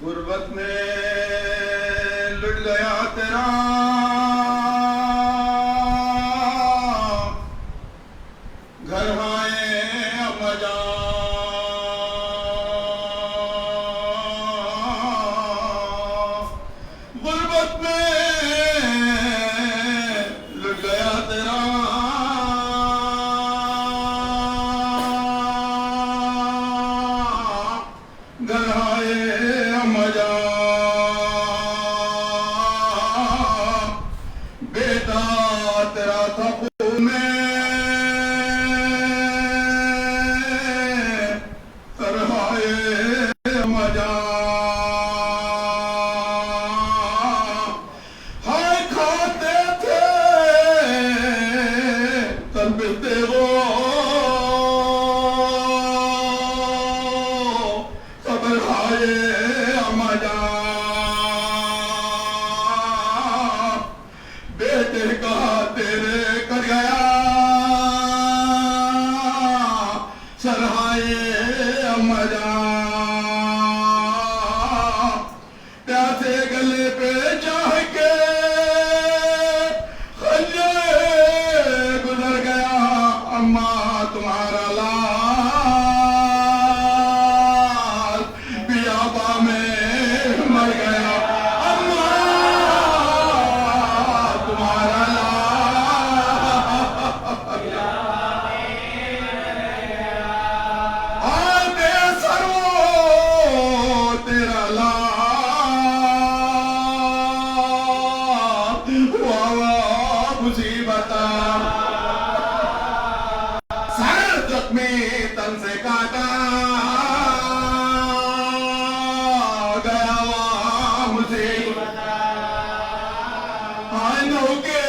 غربت میں لٹ گیا تیرا گھر آئے اماں جان، غربت میں لٹ گیا تیرا گھر آئے اماں جان، بیٹا تیرا تھا خون میں سرہائے اماں جان، ہائے کھاتے تھے تلبتے ہو صبر ہائے اماں جان، بیٹے کا تیرے کر گیا سرہائے اماں جان، پیاسے گلے پہ چاہ کے خنجر گزر گیا اماں تمہارا لال بیابا میں مر گیا اماں تمہارا لال بے سرو تیرا لال واہ مصیبت سر زخمی تن سے کاٹا گیا واہ مصیبت آئینوں کے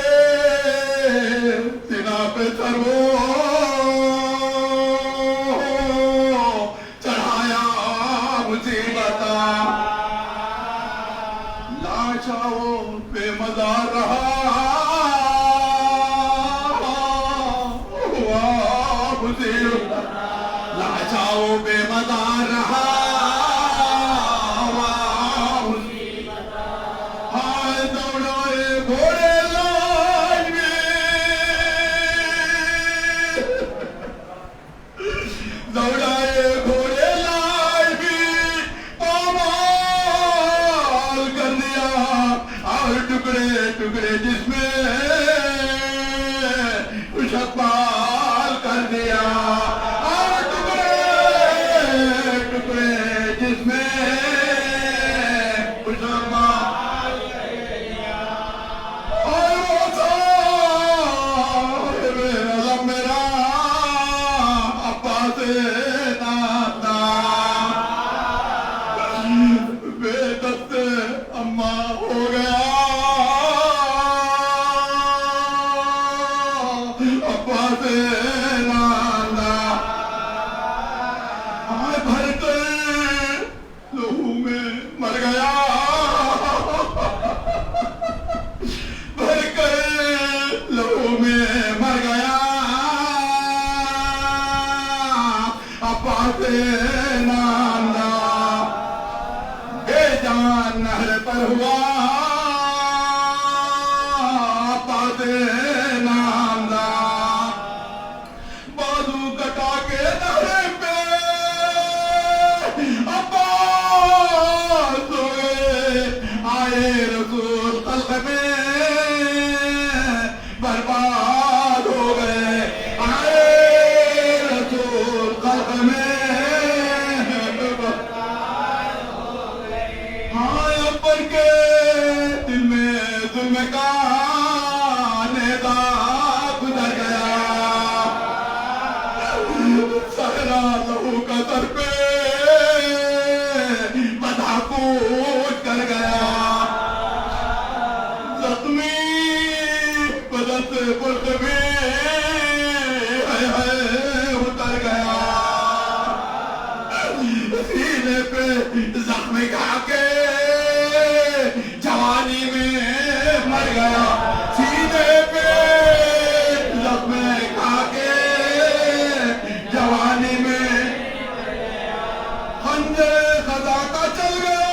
سنا پہ سرو چڑھایا مصیبت لاشوں پہ مزار رہا واہ مصیبت لاشوں پہ مزار رہا واہ مصیبت ہائے دوڑائے گھوڑے لاج میں دوڑائے گھوڑے لاج بھی پامال کر دیا اور ٹکڑے ٹکڑے جس میں شکمال کر دیا اور ٹکڑے ٹکڑے جس میں شکمال اور وہ صاحب علم میرا ابا سے ناتا بے دست اماں ہو گیا ابا سے ناتا ہائے بھر کر لہو میں مر گیا بھر کر لہو میں مر گیا ابا سے نانا بے جان نہر پر ہوا ابا سے نانا بازو کٹا کے نہر پہ عباس ہوئے آئے رسول خلق میں برباد ہو گئے آئے رسول خلق میں ہائے اپن کے دل میں ظلم کا نیزہ گزر گیا صحرا لہو کا سر پہ بندھا کوٹ کر گیا زخمی بدن سے برق بھی اتر گیا سینے پہ زخم کھا کے جوانی میں مر گیا سینے پہ زخم کھا کے جوانی میں خنجر خزا کا چل گیا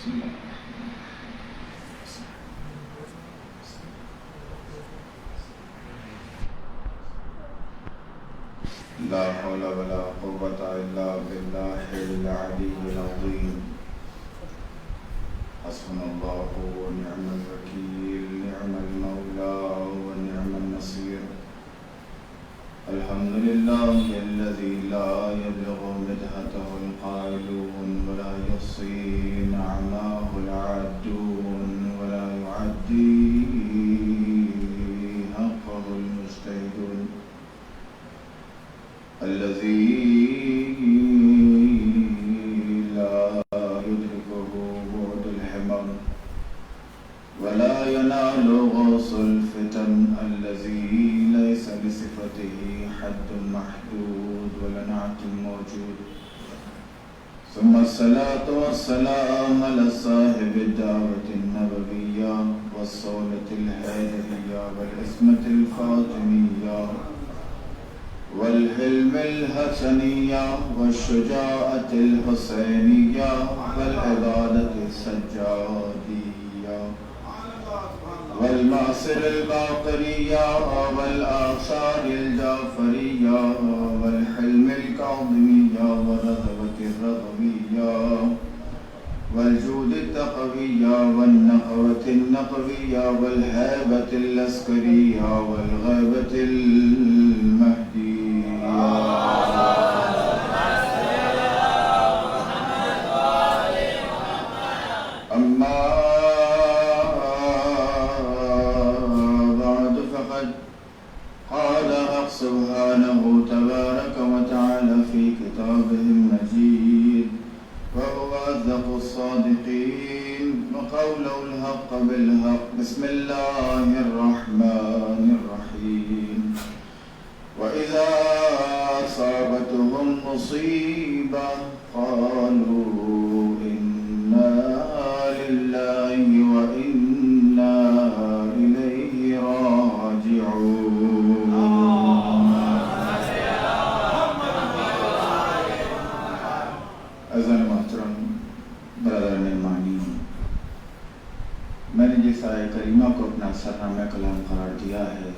لا حول ولا قوة إلا بالله العلي العظيم حسبنا الله ونعم الوكيل نعم المولى ونعم النصير الحمد لله الذي لا يبلغ مدحته القائلون ولا يحصي نعماه العادون ولا يعدي حقه المجتهدون الذي لا يدركه بعد الحمم ولا ينال غوص الفتن الذي ليس لصفته حد محدود ولا نعت موجود ثم الصلاة والسلام على صاحب الدعوة النبوية والصولة الهادية والعصمة الفاطمية والحلم الحسنية والشجاعة الحسينية والعبادة السجادية والمعصر الباقرية والآثار الجعفرية والحلم الكاظمية والرغبة الرغبية والجود التقوية والنقوة النقوية والهيبة العسكرية والغيبة المهدية أما بعد فقد قال حق سبحانه تبارك وتعالى في كتابه المجيد وهو أصدق الصادقين وقوله الحق بالحق بسم الله الرحمن الرحيم وإذا أصابتهم مصيبة قالوا إنا لله وإنا إليه راجعون عزیزان محترم برادران ایمانی، میں نے جس آیہ کریمہ کو اپنا سرنامہ کلام قرار دیا ہے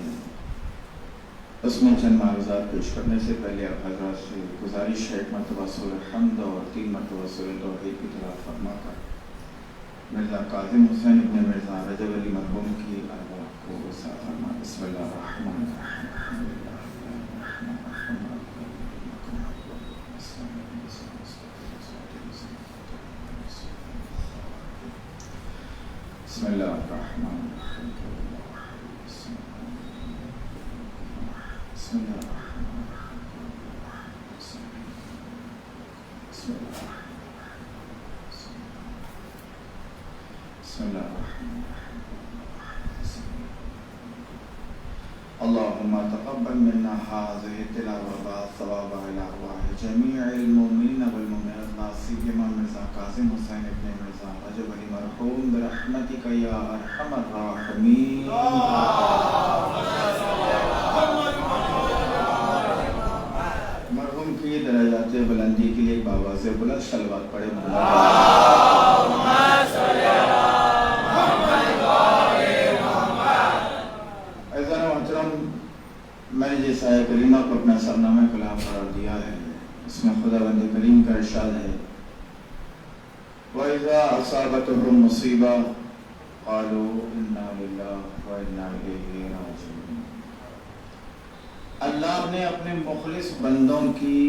اس میں چند معروضات پیش کرنے سے پہلے آپ حضرات سے گزارش ہے ایک مرتبہ سورہ حمد اور 3 مرتبہ سورہ توحید کی تلاوت فرما کر مرزا کاظم حسین ابن مرزا رجب علی مرحوم کی ارواح کو وصال فرما. بسم اللہ الرحمن الرحیم بسم اللہ الرحمن الرحیم بسم اللہ الرحمن بسم اللہ بسم اللہ الرحمن اللهم تقبل منا هذه التلاوة والثواب إلى أرواح جميع المؤمنين والمؤمنات لا سيما مرزا کاظم حسین ابن مرزا رجب علی مرحوم برحمتك يا أرحم الراحمين. مرحوم کی درجات بلندی کے لیے بابا سے بلند صلوات پڑھے. میں نے جس آیہ کریمہ کو اپنا سرنامہ کلام قرار دیا ہے اس میں خدا بند کریم کا ارشاد ہے وَإِذَا أَصَابَتْهُمْ مُصِيبَةٌ قَالُوا إِنَّا لِلَّهِ وَإِنَّا إِلَيْهِ رَاجِعُونَ. اللہ نے اپنے مخلص بندوں کی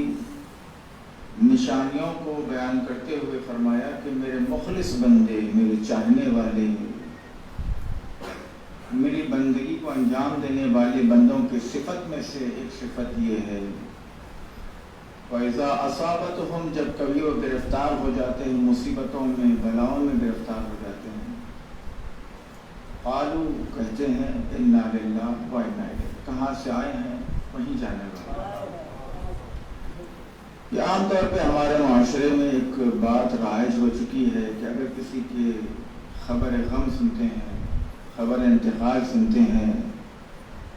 نشانیوں کو بیان کرتے ہوئے فرمایا کہ میرے مخلص بندے، میرے چاہنے والے، میری بندگی کو انجام دینے والے بندوں کی صفت میں سے ایک صفت یہ ہے وَإِذَا أَصَابَتْهُمْ جب کبھی وہ گرفتار ہو جاتے ہیں مصیبتوں میں، بلاؤں میں گرفتار ہو جاتے ہیں قالوا کہتے ہیں اِنَّا لِلَّهِ وَإِنَّا إِلَيْهِ کہاں سے آئے ہیں وہیں جانے والے. یہ عام طور پہ ہمارے معاشرے میں ایک بات رائج ہو چکی ہے کہ اگر کسی کے خبر غم سنتے ہیں، خبر انتقال سنتے ہیں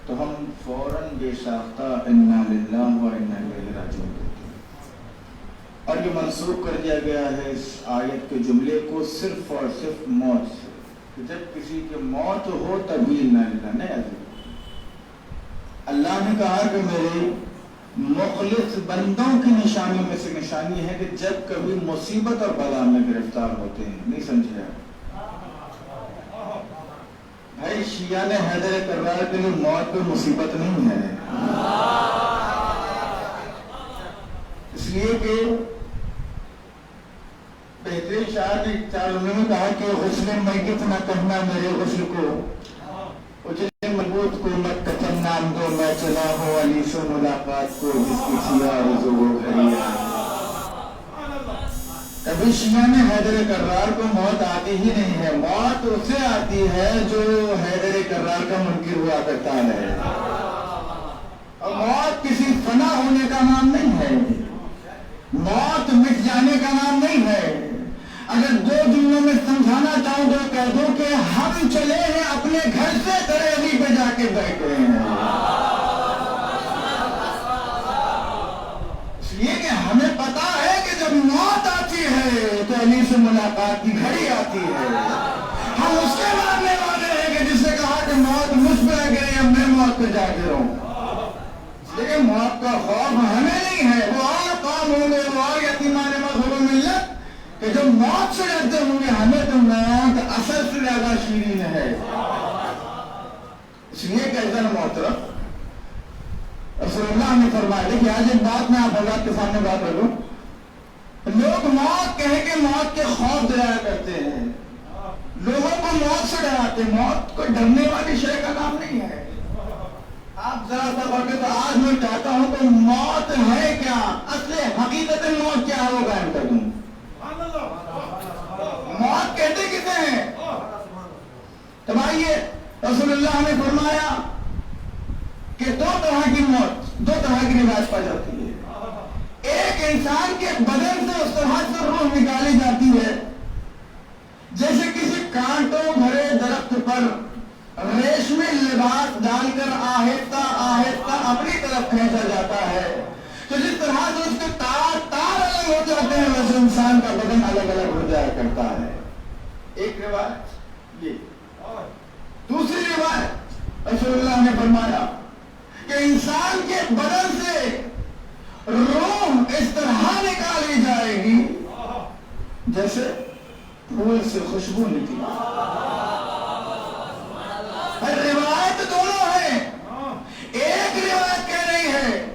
تو ہم فوراً بے ساختہ اِنَّا لِلَّهِ وَإِنَّا إِلَيْهِ راجعون کہتے ہیں. اور یہ منسوخ کر دیا گیا ہے اس آیت کے جملے کو صرف اور صرف موت سے، کہ جب کسی کی موت ہو تبھی نہیں۔ اللہ نے کہا کہ میرے مخلص بندوں کی نشانیوں میں سے نشانی ہے کہ جب کبھی مصیبت اور بلا میں گرفتار ہوتے ہیں۔ نہیں سمجھے بھائی، شیعہ نے حیدر کرار کے لیے موت پہ مصیبت نہیں ہے، اس لیے کہ بہترین شاعر نے چار جملوں میں کہا کہ غسل میت نہ کہنا میرے غسل کو، اجلے ملبوط کو مت کفن نام دو، میں چلا ہوں علی سے ملاقات کو جس کی سیاہ رزو وہ گھڑی ہے۔ کبھی شیعہ نے حیدر کرار کو موت آتی ہی نہیں ہے، موت اسے آتی ہے جو حیدر کرار کا منکر ہوا کرتا ہے، اور موت کسی فنا ہونے کا نام نہیں ہے، موت مٹ جانے کا نام نہیں ہے۔ اگر دو جملوں میں سمجھانا چاہوں تو کہہ دوں کہ ہم چلے ہیں اپنے گھر سے دروازے پہ جا کے بیٹھے ہیں، اس لیے کہ ہمیں پتا ہے کہ جب موت آتی ہے تو علی سے ملاقات کی گھڑی آتی ہے۔ ہم اس کے ماننے والے ہیں کہ جس نے کہا کہ موت مجھ پہ گرے یا میں موت پہ جا گروں، لیکن موت کا خوف ہمیں نہیں ہے۔ وہ اور قوم ہوں گے، وہ اور یتیمان مذہب ملت کہ جو موت سے ڈرتے ہوں گے، ہمیں تو موت اصل سے زیادہ شیرین ہے۔ اس لیے کہ ایسا محترم رسول اللہ نے فرمایا، دیکھیے آج ایک بات میں آپ حضرات کے سامنے بات رکھوں، لوگ موت کہہ کے موت کے خوف دلایا کرتے ہیں، لوگوں کو موت سے ڈراتے ہیں، موت کو ڈرنے والی شے کا نام نہیں ہے۔ آپ ذرا سا بڑھتے تو آج میں چاہتا ہوں کہ موت ہے کیا، اصل حقیقت موت کیا ہے وہ بیان کر دوں۔ موت کہتے کسے ہیں؟ تب آئیے، رسول اللہ نے فرمایا کہ دو طرح کی موت، دو طرح کی روایت پائی جاتی ہے۔ ایک انسان کے بدن سے اس طرح سے روح نکالی جاتی ہے جیسے کسی کانٹوں بھرے درخت پر ریشمی لباس ڈال کر آہستہ آہستہ اپنی طرف کھینچا جاتا ہے، تو جس طرح سے اس کے تار الگ ہو جاتے ہیں ویسے انسان کا بدن الگ الگ ہو جایا کرتا ہے۔ ایک روایت یہ، دوسری روایت رسول اللہ نے فرمایا کہ انسان کے بدن سے روح اس طرح نکالی جائے گی جیسے پھول سے خوشبو نکلی۔ روایت دونوں ہے، ایک روایت کہہ رہی ہے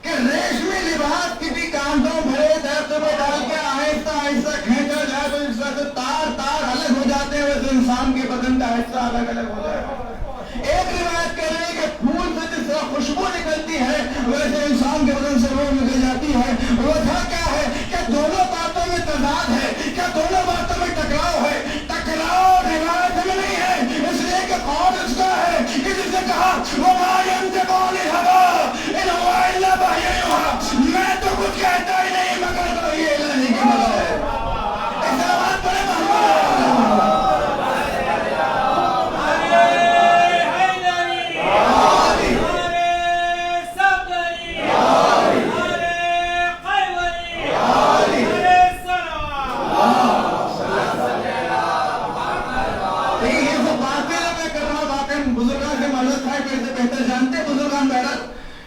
کہ ریشمی لباس کسی کانٹوں بھرے درخت میں ڈال کے آہستہ آہستہ کھینچا جائے تو اس طرح سے تار الگ ہو جاتے ہیں ویسے انسان کے بدن کا حصہ الگ الگ ہو جائے گا۔ ایک روایت کہہ رہی ہے کہ پھول سے جس طرح خوشبو نکلتی ہے ویسے انسان کے بدن سے روح نکل جاتی ہے۔ وجہ کیا ہے کہ دونوں باتوں میں تضاد ہے، کیا دونوں باتوں میں ٹکراؤ ہے؟ ٹکراؤ روایت میں نہیں ہے، اس لیے کہ قول اس کا ہے کہ جس نے کہا وَمَا يَنْطِقُ عَنِ الْهَوَىٰ إِنْ هُوَ إِلَّا وَحْيٌ يُوحَىٰ، میں تو کچھ کہتا ہی نہیں مگر تو یہ الہی کی مدد ہے۔ اس بات پر محمد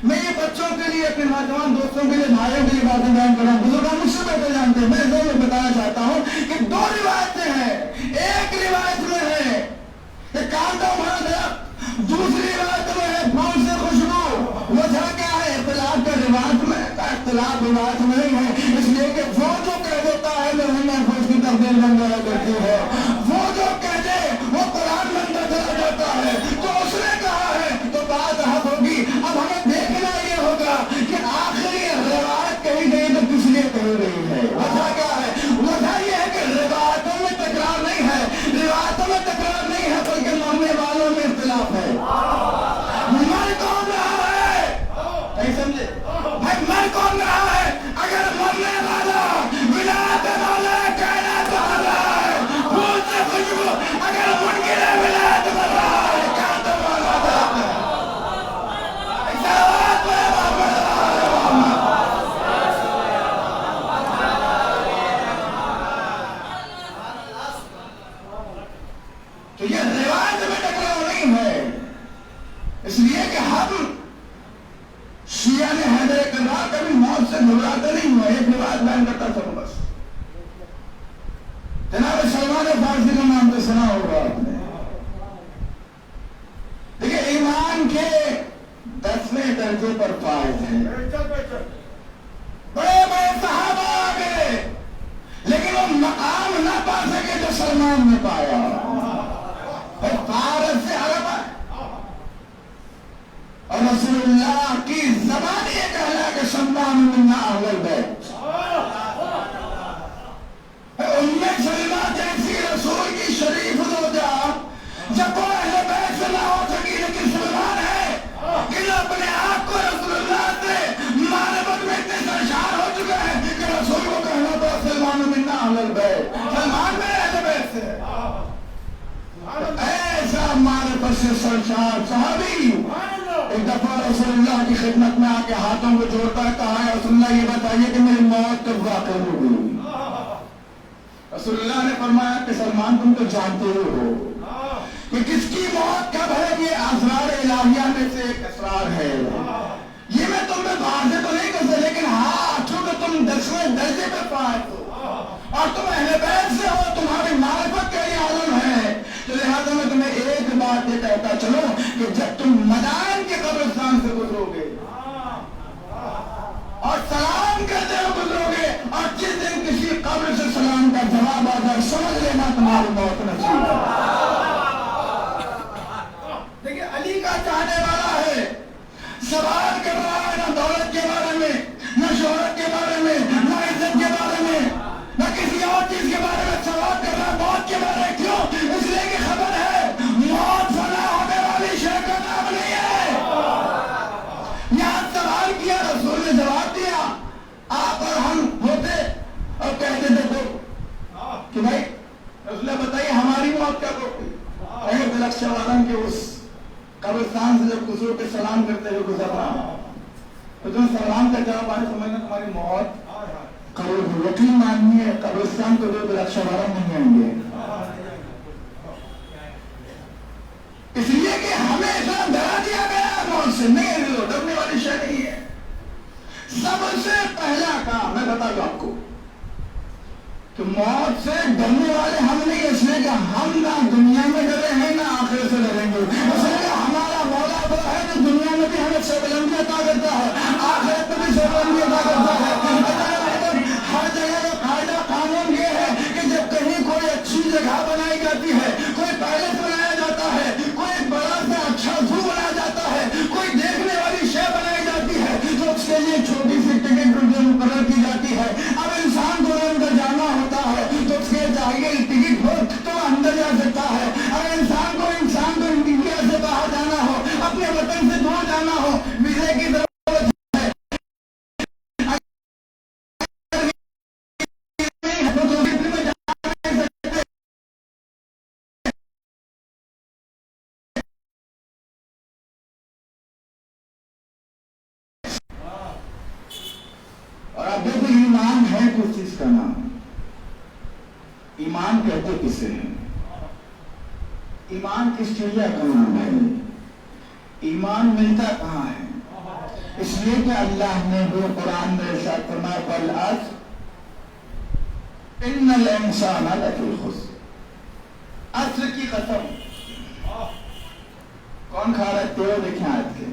میں یہ بچوں کے لیے، اپنے نوجوان دوستوں کے لیے، بھائیوں کے لیے باتیں بیان کر رہا ہوں، بزرگان مجھ سے بہتر جانتے ہیں۔ میں اس میں بتانا چاہتا ہوں کہ دو روایتیں ہیں، ایک روایت میں ہے کہ کانٹوں بھرا درخت، دوسری روایت میں ہے پھول سے خوشبو۔ وجہ کیا ہے؟ اختلاف کا روایت میں، اختلاف روایت میں نہیں ہے، اس لیے کہ وہ جو کہہ دیتا ہے لوح محفوظ کی تفضیل بن جایا کرتی ہے، وہ جو کہہ دے وہ قرآن بنتا چلا جاتا ہے، تو اس نے کہا ہے تو بات حق ہوگی۔ اب ہمیں دیکھنا یہ ہوگا کہ آخری روایت کہی گئی تو کس لیے کہی گئی ہے۔ وجہ کیا ہے؟ وجہ یہ ہے کہ روایتوں میں تکرار نہیں ہے، روایتوں میں تکرار نہیں ہے بلکہ ماننے والوں میں اختلاف ہے۔ من کون رہا ہے؟ نہیں سمجھے بھائی، من کون رہا ہے؟ اگر مرنے والا ولایت والا کائنات والا ہے وہ جناب سلمان فارسی کا نام تو سنا ہوگا آپ نے. دیکھیں ایمان کے 10ویں درجے پر فائز ہیں. بڑے بڑے صحابہ آ گئے لیکن وہ مقام نہ پا سکے جو سلمان نے پایا. اور فارس سے عرب ہے اور رسول اللہ کی زبان یہ کہلا کہ سلمان منا اہل البیت. ام سلمہ جیسی رسول کی شریف زوجہ جب وہ اہل بیت سے نہ ہو سکی لیکن سلمان ہے کہ اپنے آپ کو رسول اللہ سے معرفت میں اتنے سرشار ہو چکے ہیں کہ رسول کو کہنا تو سلمان منا اہل البیت، سلمان میرے اہل بیت سے. ایسا معرفت سے سرشار صحابی ایک دفعہ رسول اللہ کی خدمت میں آ کے ہاتھوں کو جوڑتا ہے، کہا ہے رسول اللہ یہ بتائیے کہ میری موت کب واقع ہوگی. رسول اللہ نے فرمایا کہ سلمان تم تو جانتے ہو کہ کس کی موت کب ہے، یہ اسرار الہیہ میں سے ایک اسرار ہے. یہ میں تم میں واضح تو نہیں کر سکتا لیکن ہاں چونکہ تم 10ویں درجے پہ فائز ہو اور تم اہل بیت سے ہو، تمہاری معرفت کا یہ عالم ہے، تو لہذا میں تمہیں ایک بات یہ کہتا چلو کہ جب تم مدائن کے قبرستان سے گزرو گے اور سلام کرتے ہو گزرو گے اور جس دن کسی قبر سے سلام کا جواب آ جائے سمجھ لینا تمہاری موت نصیب ہے. دیکھیں علی کا چاہنے والا ہے، سوال کر رہا ہے نہ دولت کے بارے میں، نہ شہرت کے بارے میں، نہ عزت کے بارے میں، نہ کسی اور چیز کے بارے میں سوال کر رہا ہے موت کے بارے میں. کیوں؟ اس لیے کہ خبر ہے موت فنا ہونے والی شے کا نام نہیں ہے. یہاں سوال کیا، رسول نے جواب دیا. آپ اور ہم ہوتے اور کہتے تھے کہ بھائی رسول اللہ بتائیے ہماری موت کیا ہوگی. بلخشوارن کے اس قبرستان سے جب گزرو کے سلام کرتے ہوئے گزرنا تو تم سلام کا جواب آنے سمجھنا تمہاری موت قبر یقین ماننی ہے. قبرستان کو جو بلخشوارن نہیں آئیں گے اس لیے کہ ہمیں اتنا ڈرا دیا گیا موت سے. نہیں ڈرنے والی شے نہیں ہے. سب سے پہلا کام میں بتا دوں آپ کو کہ موت سے ڈرنے والے ہم نہیں، اس لیے کہ ہم نہ دنیا میں ڈرے ہیں نہ آخرت سے ڈریں گے. اس لیے کہ ہمارا مولا وہ ہے جو دنیا میں بھی ہمیں سربلندی عطا کرتا ہے، آخرت میں بھی سربلندی عطا کرتا ہے. ہر جگہ کا قاعدہ قانون یہ ہے کہ جب کہیں کوئی اچھی جگہ بنائی جاتی ہے، کوئی پیلس بنایا جاتا ہے، کوئی بڑا سا اچھا زو بنایا جاتا ہے، کوئی دیکھنے والی شے بنائی جاتی ہے تو اس کے لیے چھوٹی سی ٹکٹ مقرر کی جاتی ہے. اب انسان کو اندر جانا ہوتا ہے تو اس کے چاہیے ٹکٹ ہو تو اندر جا سکتا ہے. اگر انسان کو انڈیا سے باہر جانا ہو، اپنے وطن سے دور جانا ہو، ویزے کی ضرورت اور اب دیکھو ایمان ہے کس چیز کا نام. ایمان کہتے کسے ہیں؟ ایمان کس چڑیا کا نام ہے؟ ایمان ملتا کہاں ہے؟ اس لیے کہ اللہ نے وہ قرآن میں ارشاد فرمایا بالعصر ان الانسان لفی خسر. عصر کی قسم کون کھا رہے تھے؟ دیکھیں آیت کے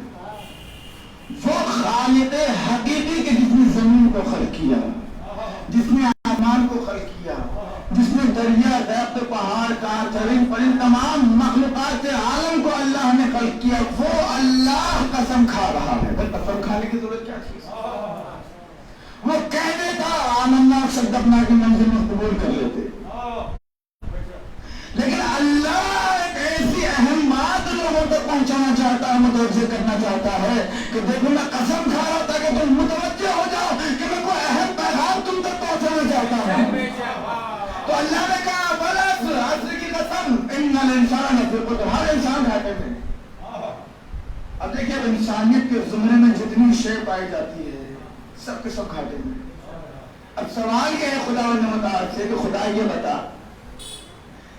وہ خالق حقیقی کے جس نے زمین کو خلق کیا، جس نے آسمان کو خلق کیا، جس نے دریا درخت پہاڑ کان چرند پرند تمام مخلوقات عالم کو اللہ نے خلق کیا، وہ اللہ قسم کھا رہا ہے. بس قسم کھانے کی ضرورت کیا چیز؟ وہ کہہ دیتا آمنا صدقنا کی منزل میں قبول کر لیتے. لیکن اللہ ایک ایسی اہم بات لوگوں تک پہنچانا چاہتا ہے، متوجہ کرنا چاہتا ہے کہ دیکھو میں قسم کھا رہا تھا کہ تم متوجہ ہو جاؤ کہ میں کوئی اہم پیغام تم تک پہنچانا چاہتا ہوں. تو اللہ نے کہا بلس عصر کی قسم ان الانسان لفی خسر، ہر انسان گھاٹے میں. اب دیکھیے اب انسانیت کے زمرے میں جتنی شے پائی جاتی ہے سب کے سب گھاٹے میں. اب سوال یہ ہے خدا و متعال سے کہ خدا یہ بتا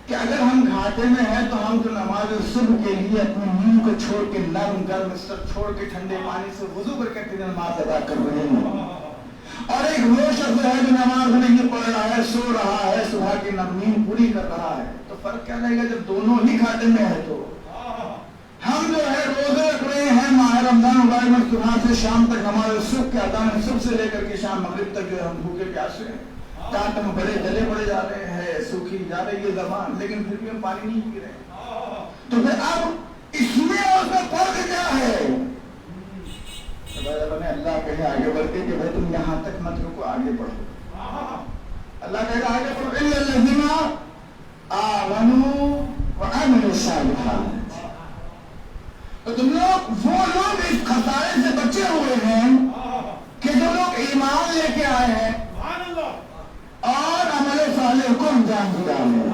کہ اگر ہم گھاٹے میں ہیں تو ہم جو نماز صبح کے لیے اپنی نیند کو چھوڑ کے نرم گرم سب چھوڑ کے ٹھنڈے پانی سے وضو کر کے نماز ادا کر رہے ہیں، اور ایک وہ شخص ہے جو نماز نہیں پڑھ رہا ہے، سو رہا ہے، صبح کی نیند پوری کر رہا ہے، تو فرق کیا رہے گا جب دونوں ہی کھاتے میں ہے؟ تو ہم جو ہے روزے رکھ رہے ہیں ماہ رمضان مبارک میں، صبح سے شام تک نماز صبح کے اذان صبح سے لے کر کے شام مغرب تک جو ہے ہم بھوکے پیاسے ہیں، ٹانٹ میں بڑے جلے پڑے جا رہے ہیں، سوکھی جا رہی ہے زبان، لیکن پھر بھی ہم پانی نہیں پی رہے. تو پھر اب اس میں اور اس میں فرق کیا ہے؟ اللہ کہے آگے بڑھ کے کہ بھائی تم یہاں تک مت رکو، آگے بڑھو. اللہ کہے گا آگے بڑھو، الا الذین آمنوا وعملوا الصالحات. تو تم لوگ وہ لوگ اس خسارے سے بچے ہوئے ہیں کہ جو لوگ ایمان لے کے آئے ہیں اور عمل صالح کو انجام دیا ہے.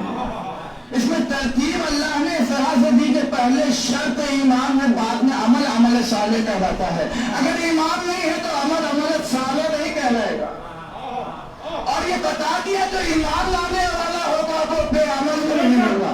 اس میں ترتیب اللہ نے اس طرح سے دی کہ پہلے شرط ایمان ہے، بعد میں عمل صالح کہلاتا ہے. اگر ایمان نہیں ہے تو عمل صالح نہیں کہلائے گا. اور یہ بتا دیا جو ایمان لانے والا ہوگا وہ بے عمل بھی نہیں ہوگا،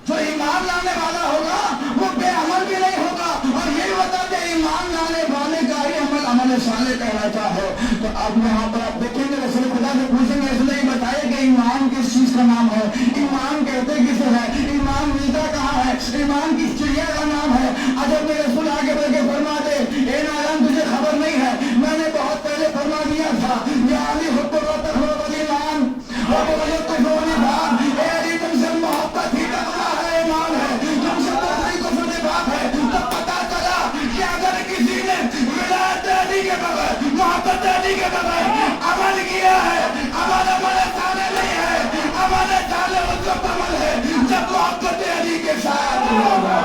جو ایمان لانے والا ہوگا وہ بے عمل بھی نہیں ہوگا. اور یہی بتا دیا ایمان لانے والے کا ہی عمل صالح کہلاتا ہے. تو اب یہاں پر آپ دیکھیں گے رسول خدا سے پوچھیں گے، اس نے بتایا کہ ایمان کس چیز کا نام ہے، ایمان کہتے کسے ہے، ایمان ملتا کہاں ہے، ایمان کس چڑیا کا نام ہے. اجب میں رسول آگے بڑھ کے فرما دے، اے نادان تجھے خبر نہیں ہے، میں نے بہت پہلے فرما دیا تھا، یا علی حب و ایمان اے علی تم سے محبت ہی تقویٰ ہے، ایمان ہے. تم سے تقوی کفر نفاق ہے. تو پتا چلا کہ اگر کسی نے ولایت علی کے بغیر، محبت علی کے بغیر عمل کیا ہے، عمل صالح نہیں ہے. عمل صالح اس وقت عمل ہے جب محبت علی کے ساتھ ہوگا.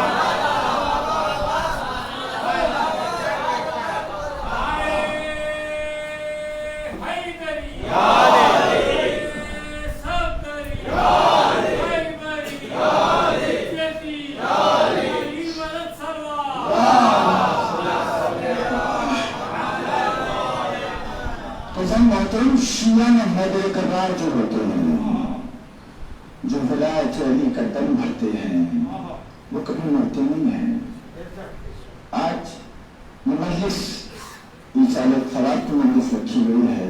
محترم شیعہ میں حیدر کرار جو ہوتے ہیں، جو ولایت علی کا دم بھرتے ہیں، وہ کبھی مرتے نہیں ہیں. آج مجلس رسالت ثواب کی مجلس رکھی گئی ہے.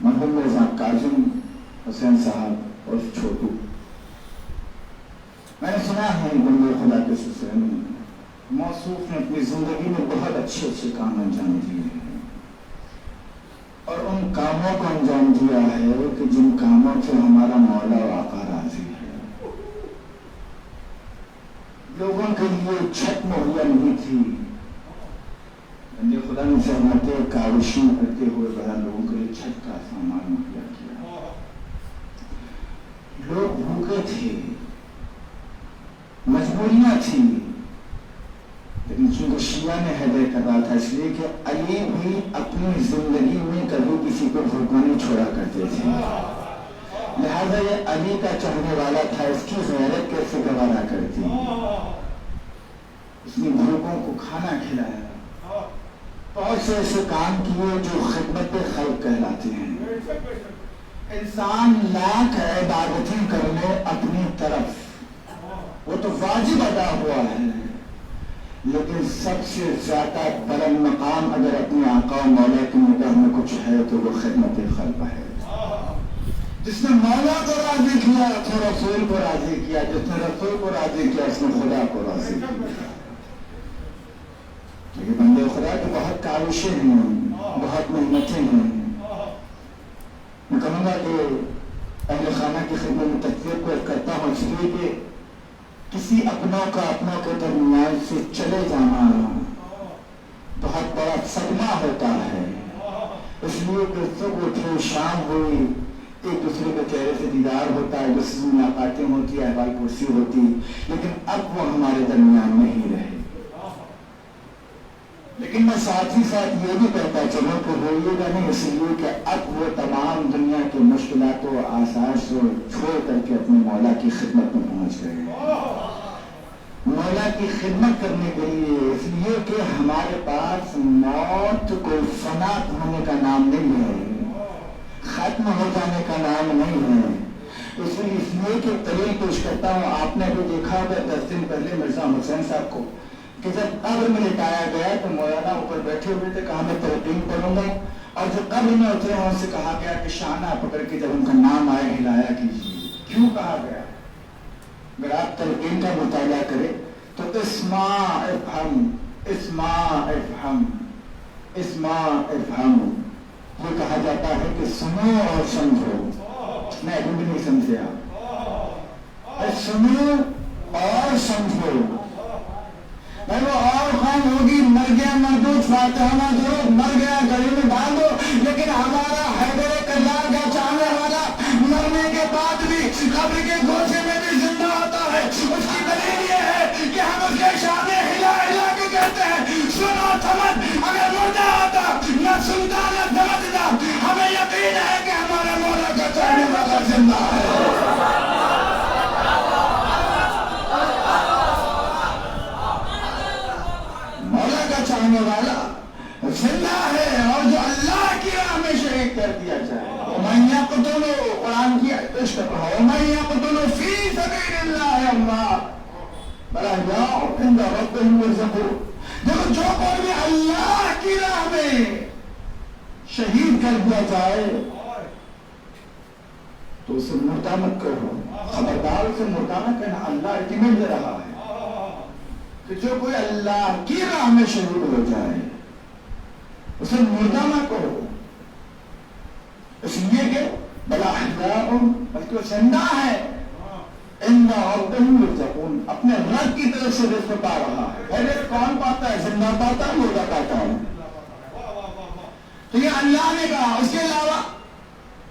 مرحوم مرزا کاظم حسین صاحب اور چھوٹو، میں نے سنا ہے بندے خدا کے سلسلے میں موصوف نے اپنی زندگی میں بہت اچھے کام انجام دیے ہیں، اور ان کاموں کو انجام دیا ہے کہ جن کاموں سے ہمارا مولا و آقا راضی ہے. لوگوں کے لیے چھت مہیا نہیں تھی، بندے خدا نے زحمتیں کاوشیں کرتے ہوئے بڑا لوگوں کے لیے چھت کا سامان مہیا کیا. لوگ بھوکے تھے، مجبوریاں تھیں، لیکن چونکہ شیعہ نے حیدر کرا تھا، اس لیے کہ علی بھی اپنی زندگی میں کبھی کسی کو بھوکا نہیں چھوڑا کرتے تھے. لہذا یہ علی کا چاہنے والا تھا، اس کی غیرت کیسے گوارا کرتی. اس نے بھوکوں کو کھانا کھلایا، بہت سے ایسے کام کیے جو خدمت خلق کہلاتے ہیں. انسان لاکھ عبادتیں کر لے اپنی طرف، وہ تو واجب ادا ہوا ہے، لیکن سب سے زیادہ بلند مقام اگر اپنے آقا و مولا کی نگاہ میں کچھ ہے تو وہ خدمت خلق ہے. جس نے مولا کو راضی کیا اس نے رسول کو راضی کیا، جس نے رسول کو راضی کیا اس نے خدا کو راضی کیا. یہ بندے خدا کی بہت کاوشیں ہیں، بہت محنتیں ہیں. میں کہوں گا کہ اہل خانہ کی خدمت میں تکبیر کو کرتا ہوں اس لیے کہ کسی اپنوں کا اپنوں کے درمیان سے چلے جانا بہت بڑا صدمہ ہوتا ہے. اس لیے کہ صبح اٹھے، شام ہوئی، ایک دوسرے کے چہرے سے دیدار ہوتا ہے، دوسرے سے ملاقاتیں ہوتی، احوال پرسی ہوتی، لیکن اب وہ ہمارے درمیان نہیں رہے. لیکن میں ساتھ ہی ساتھ یہ بھی کہتا چلوں کہ روئیے گا نہیں، اس لیے کہ اب وہ تمام دنیا کی مشکلات و آسائش کو چھوڑ کر کے اپنے مولا کی خدمت میں پہنچ گئے. مولا کی خدمت کرنے کے لیے، اس لیے کہ ہمارے پاس موت کوئی فنا ہونے کا نام نہیں ہے، ختم ہو جانے کا نام نہیں ہے. اس لیے کہ دلیل پیش کرتا ہوں. آپ نے بھی دیکھا ہوگا 10 دن پہلے مرزا حسین صاحب کو کہ جب قبر میں لٹایا گیا تو مولانا اوپر بیٹھے ہوئے تھے، کہا میں تلقین پڑھوں گا، اور جو قبر میں اترے وہاں سے کہا گیا کہ شانہ پکڑ کے جب ان کا نام آئے ہلایا کیجیے۔ کیوں کہا گیا؟ اگر آپ تلقین کا مطالعہ کریں تو اسما افہم، اسما افہم، اسما افہم، یہ کہا جاتا ہے کہ سنو اور سمجھو۔ میں ابھی بھی نہیں سمجھے آپ، سنو اور سمجھو۔ بھائی وہ اور قوم ہوگی مر گیا مردود فاتحہ مردود مر گیا گلی میں ڈال دو، لیکن ہمارا حیدر کرار کا چاہنے والا مرنے کے بعد بھی قبر کے گوشے میں بھی زندہ ہوتا ہے۔ اس کی دلیل یہ ہے کہ ہم اس کے شانے ہلا ہلا کے کہتے ہیں سنو سمجھ۔ اگر مردہ ہوتا نہ سنتا نہ سمجھتا، ہمیں یقین ہے کہ ہمارا مولا کا چاہنے والا زندہ ہے۔ مولا کا چاہنے والا زندہ ہے، اور جو اللہ کی راہ میں شہید کر دیا جائے، وَمَن يَقْتُلُ، قرآن کی پیش کر رہا ہوں، وَمَن يَقْتُلُ فِي سَبِيلِ اللَّهِ أَمْوَاتٌ بَلْ أَحْيَاءٌ عِندَ رَبِّهِمْ يُرْزَقُونَ۔ جو کوئی بھی اللہ کی راہ میں شہید کر دیا جائے تو اسے مردہ مت کرو، خبردار اسے مردہ نہ کہنا۔ اللہ الٹیمیٹ دے رہا ہے کہ جو کوئی اللہ کی راہ میں شہید ہو جائے اسے مردہ نہ کرو، اس لیے کہ بلا احیاء، بلکہ وہ زندہ ہے، عند ربہم یرزقون، اپنے رب کی طرف سے رزق پا رہا ہے۔ رزق کون پاتا ہے؟ زندہ پاتا ہے، مردہ پاتا ہے؟ تو یہ اللہ نے کہا۔ اس کے علاوہ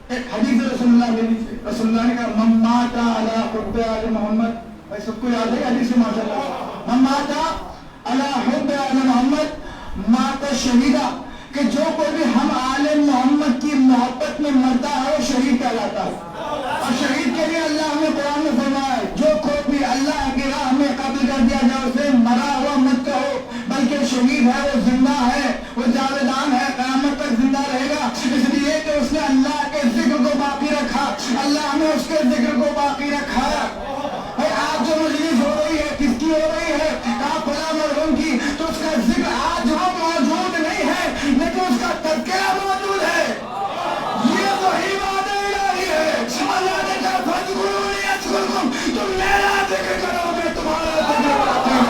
ایک حدیث رسول اللہ نے کہا من مات علی حب آل محمد، بھائی سب کو یاد ہے حدیث ماشاء اللہ، من مات علی حب آل محمد مات شہیدہ، کہ جو کوئی بھی ہم آل محمد کی محبت میں مرتا ہے وہ شہید کہلاتا ہے۔ اور شہید کے لیے اللہ نے قرآن میں فرمایا ہے جو کوئی بھی اللہ کی راہ میں قتل کر دیا جائے اسے مرا ہوا مت کہو، بلکہ شہید ہے، وہ زندہ ہے، وہ جاویدان ہے، قیامت تک زندہ رہے گا، اس لیے کہ اس نے اللہ کے ذکر کو باقی رکھا، اللہ نے اس کے ذکر کو باقی رکھا۔ آج جو مجلس ہو رہی ہے کس کی ہو رہی ہے؟ آپ فلاں مرحوم کی، تو اس کا ذکر آج وہ موجود نہیں ہے لیکن اس کا تذکرہ موجود ہے۔ یہ وہی وعدہ الہی ہے۔ اللہ نے کہا فاذکرونی اذکرکم، تم میرا ذکر کرو میں تمہارا ذکر کرتا ہوں۔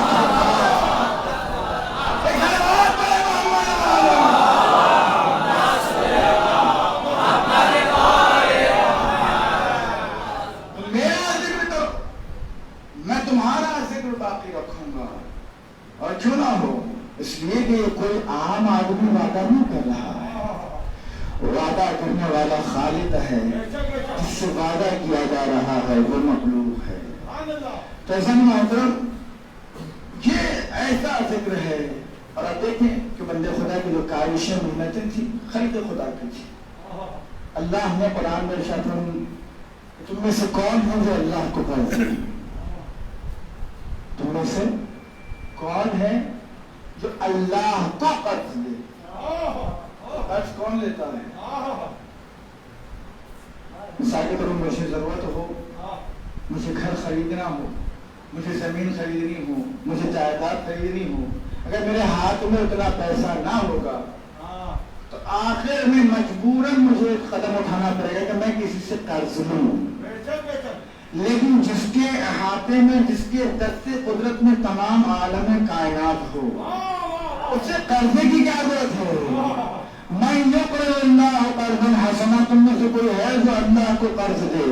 ایک بات بڑے محمد تم میرا ذکر کرو میں تمہارا ذکر باقی رکھوں گا۔ اور کیوں نہ ہو؟ اس لیے کہ کوئی عام آدمی وعدہ نہیں کر رہا ہے، وعدہ کرنے والا خالق ہے، جس سے وعدہ کیا جا رہا ہے وہ مخلوق ہے۔ تو عزیزان محترم، یہ ایسا ذکر ہے۔ اور اب دیکھیں کہ بندے خدا کی جو کاوشیں محنتیں تھیں خلق خدا کی تھی، اللہ نے قرآن میں ارشاد فرمایا تم میں سے کون ہے جو اللہ کو قرض دے؟ تم میں سے کون ہے جو اللہ کو قرض دے؟ قرض کون لیتا ہے؟ مثال کے طور پر مجھے ضرورت ہو، مجھے گھر خریدنا ہو، مجھے زمین خریدنی ہو، مجھے جائیداد خریدنی ہو، اگر میرے ہاتھ میں اتنا پیسہ نہ ہوگا تو آخر میں مجبوراً مجھے قدم اٹھانا پڑے گا کہ میں کسی سے قرض لوں۔ لیکن جس کے احاطے میں، جس کے دست قدرت میں تمام عالم کائنات ہو، اسے قرضے کی کیا ضرورت ہے؟ من یقرض اللہ قرضا حسنا، تم میں سے کوئی ہے جو اللہ کو قرض دے؟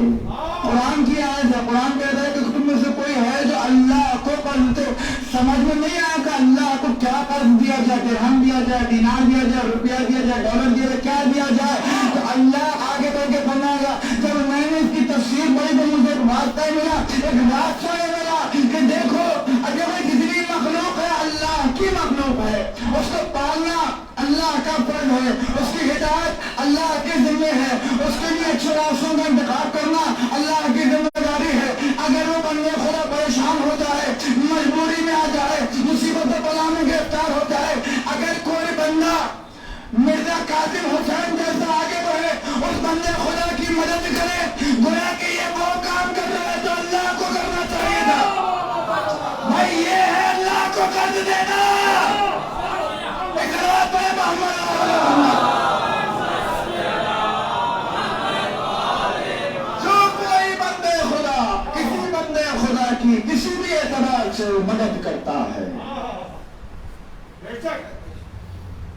قرآن کی آیت ہے، قرآن کہتا ہے کہ تم میں سے کوئی ہے جو اللہ کو قرض دے۔ سمجھ میں نہیں آیا کہ اللہ کو کیا قرض دیا جائے، درہم دیا جائے، دینار دیا جائے، روپیہ دیا جائے، ڈالر دیا جائے، کیا دیا جائے؟ تو اللہ آگے بڑھ کے فرمائے گا، جب میں نے اس کی تفسیر پڑھی تو مجھے ایک واقعہ ملا، ایک واقعہ ملا کہ دیکھو اگر کتنی مخلوق ہے، اللہ کی مخلوق ہے، اس کو پالنا اللہ کا فرض ہے، اس کی ہدایت اللہ کے ذمہ ہے، اس کے لیے اچھے راستوں کا انتخاب کرنا اللہ کی ذمہ داری ہے۔ اگر وہ بندے خدا پریشان ہو جائے، مجبوری میں آ جائے، مصیبت و بلا میں گرفتار ہو جائے، اگر کوئی بندہ مرزا قاسم حسین جیسا آگے بڑھے، اس بندے خدا کی مدد کرے، گویا کہ یہ وہ کام کر رہا ہے جو اللہ کو کرنا چاہیے تھا۔ بھائی یہ ہے اللہ کو قرض قرض دینا محمد جو کوئی بندے خدا کسی بندے خدا کی کسی بھی اعتبار سے مدد کرتا ہے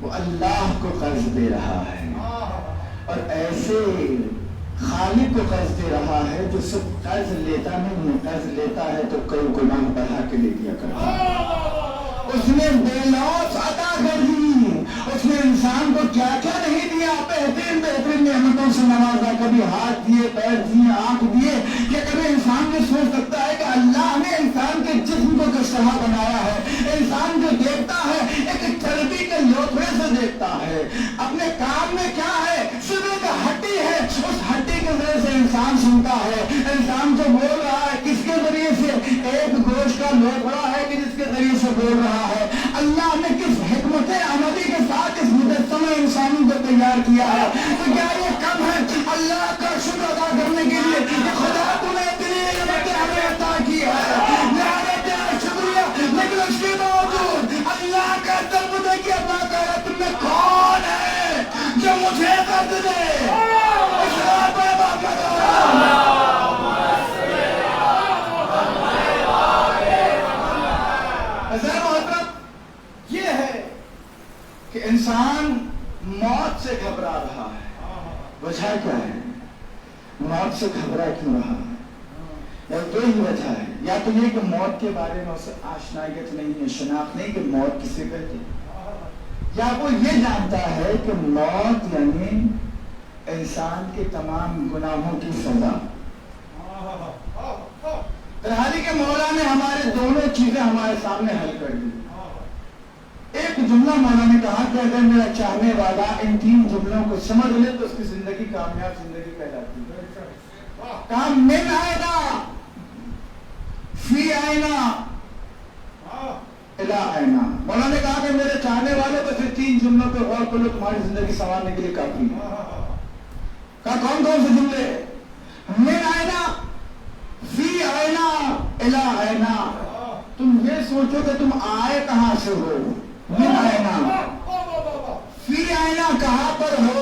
وہ اللہ کو قرض دے رہا ہے، اور ایسے خالق کو قرض دے رہا ہے جو صرف قرض لیتا نہیں ہے، قرض لیتا ہے تو کئی گناہ بڑھا کے لے دیا کرتا ہے۔ اس نے بے لوث عطا کر دی، اس نے انسان کو کیا کیا نہیں دیا، بہترین بہترین نعمتوں سے نوازا، کبھی ہاتھ دیے، پیر دیے، آنکھ دیے، کہ کبھی انسان یہ سوچ سکتا ہے کہ اللہ نے انسان کے جسم کو کس طرح بنایا ہے۔ انسان جو دیکھتا ہے ایک چربی کے لوتھڑے سے دیکھتا ہے، اپنے کام میں کیا ہے، صرف ایک ہڈی ہے، اس ہڈی کے ذریعے سے انسان سنتا ہے، انسان جو بول رہا ہے کس کے ذریعے سے، ایک گوشت کا لوتھڑا ہے کہ جس کے ذریعے سے بول رہا ہے۔ اللہ نے کس حکمت عملی کے ساتھ اس مجسمہ انسانی کو تیار کیا ہے، تو کیا یہ کم ہے اللہ کا شکر ادا کرنے کے لیے کہ خدا تمہیں اتنی نعمتیں ہمیں عطا کی ہے، نعمتیں شکریہ، لیکن اس کے باوجود اللہ کا درد دے کہ اللہ تعالیٰ تم میں کون ہے جو مجھے قرض دے۔ یہ ہے کہ انسان موت سے گھبرا رہا ہے، وجہ کیا ہے؟ موت سے گھبرا کیوں رہا ہے؟ یا دو ہی وجہ ہے، یا تو یہ کہ موت کے بارے میں اسے آشنائیت نہیں ہے، شناخت نہیں کہ موت کسے کہتے ہیں، یا وہ یہ جانتا ہے کہ موت یعنی انسان کے تمام گناہوں کی سزا۔ ترحالی کے مولا نے ہمارے دونوں چیزیں ہمارے سامنے حل کر دی۔ ایک جملہ مولا نے کہا کہ اگر میرا چاہنے والا ان تین جملوں کو سمجھ لے تو اس کی زندگی کامیاب زندگی کہلاتی ہے۔ کہا من آئینہ فی آئینہ الہ آئینہ۔ مولا نے کہا کہ میرے چاہنے والے بس ان تین جملوں پہ غور کرو، تمہاری زندگی سنوارنے کے لیے کافی ہے۔ کہا کون کون سے جملے؟ من آئینہ فی آئینہ الہ آئینہ۔ تم یہ سوچو کہ تم آئے کہاں سے ہو، من آئینہ، فی آئینہ کہاں پر ہو،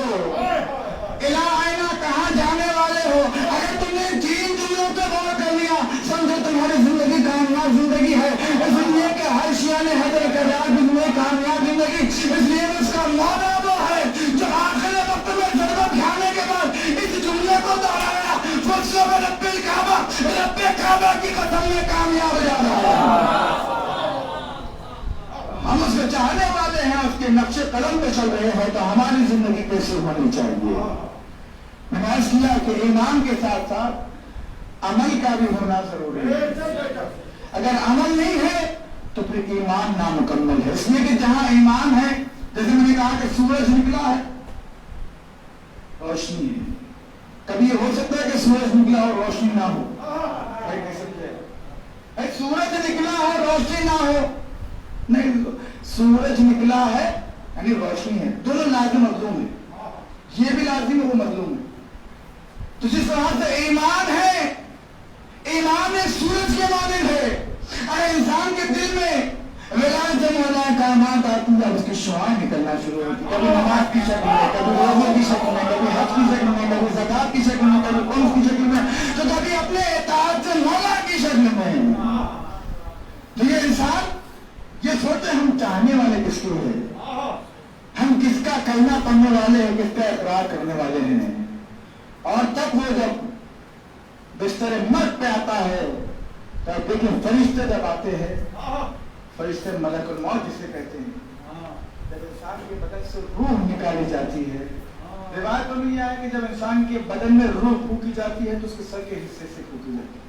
الہ آئینہ کہاں جانے والے ہو۔ اگر تم نے تین جملوں پہ غور کر لیا سمجھو تمہاری زندگی کامیاب زندگی ہے، اس لیے کہ ہر شیعہ نے حیدر کرار بھی ہوئے کامیاب زندگی، اس لیے اس کا مولا وہ ہے جو آخر وقت میں ضرورت کھانے کے بعد اس جملے کو دہرایا، فَقْسَمَ رَبِّ الْكَعْبَةِ، رب کعبہ کی قسم میں کامیاب ہو جانا ہے۔ ہم اس کے چاہنے والے ہیں، اس کے نقش قلم پہ چل رہے ہیں، تو ہماری زندگی کیسے ہونی چاہیے؟ میں نے عرض کیا کہ ایمان کے ساتھ ساتھ عمل کا بھی ہونا ضروری ہے۔ اگر عمل نہیں ہے تو پھر ایمان نامکمل ہے، اس لیے کہ جہاں ایمان ہے، جیسے میں نے کہا کہ سورج نکلا ہے روشنی ہے، کبھی یہ ہو سکتا ہے کہ سورج نکلا اور روشنی نہ ہو؟ سورج نکلا ہے روشنی نہ ہو؟ نہیں، سورج نکلا ہے یعنی روشنی ہے، دونوں لازم مظلوم ہے، یہ بھی لازم ہے وہ مظلوم ہے۔ تو جس طرح سے ایمان ہے، ایمان سورج کے مانند ہے، اگر انسان کے دل میں ولایت مولا کائنات آتی ہے، اس کی شعاعیں نکلنا شروع ہوتی ہے، کبھی نماز کی شکل میں، کبھی روزے کی شکل میں، کبھی حج کی شکل میں، کبھی زکات کی شکل میں، کبھی قرض کی شکل میں، تو کبھی اپنے اطاعت سے مولا کی شکل میں۔ تو یہ انسان یہ سوچتے ہم چاہنے والے کس کے ہیں، ہم کس کا کلمہ پڑھنے والے ہیں، کس کا اقرار کرنے والے ہیں، اور تب وہ جب بستر موت پہ آتا ہے تو دیکھیں فرشتے جب آتے ہیں، فرشتے ملک الموت جسے کہتے ہیں، جب انسان کے بدن سے روح نکالی جاتی ہے، روایت میں یہ ہے کہ جب انسان کے بدن میں روح پھونکی جاتی ہے تو اس کے سر کے حصے سے پھونکی جاتی ہے،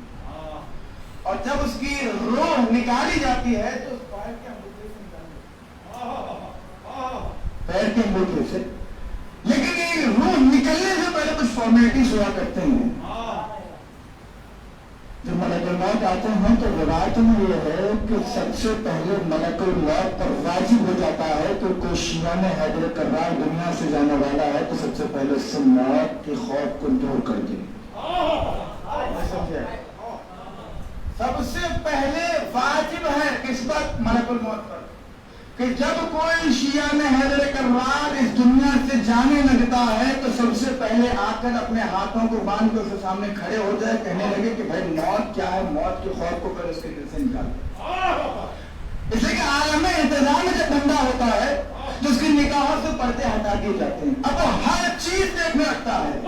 اور جب اس کی روح نکالی جاتی ہے تو اس پیر کے انگوٹھے سے نکالی جاتی ہے، پیر کے انگوٹھے سے۔ لیکن یہ روح نکلنے سے پہلے کچھ فارمیلٹیز ہوا کرتے ہیں۔ جب ملک الموت آتے ہیں تو روایت میں یہ ہے کہ سب سے پہلے ملک الموت پر واجب ہو جاتا ہے کہ کوئی شیعہ میں حیدر کرار دنیا سے جانے والا ہے تو سب سے پہلے اس سے موت کے خوف کو دور کر دے۔ سب سے پہلے واجب ہے کس پر؟ ملک الموت پر، کہ جب کوئی شیعہ میں حیدر کرار اس دنیا سے جانے لگتا ہے تو سب سے پہلے آ کر اپنے ہاتھوں کو باندھ کر اس کے سامنے کھڑے ہو جائے، کہنے لگے کہ بھائی موت کیا ہے، موت کے خوف کو پہلے اس کے دل سے نکال دے۔ اس لیے کہ عالم انتظار میں جب بندہ ہوتا ہے تو اس کی نگاہوں سے پردے ہٹا دیے جاتے ہیں، اب وہ ہر چیز دیکھنے لگتا ہے،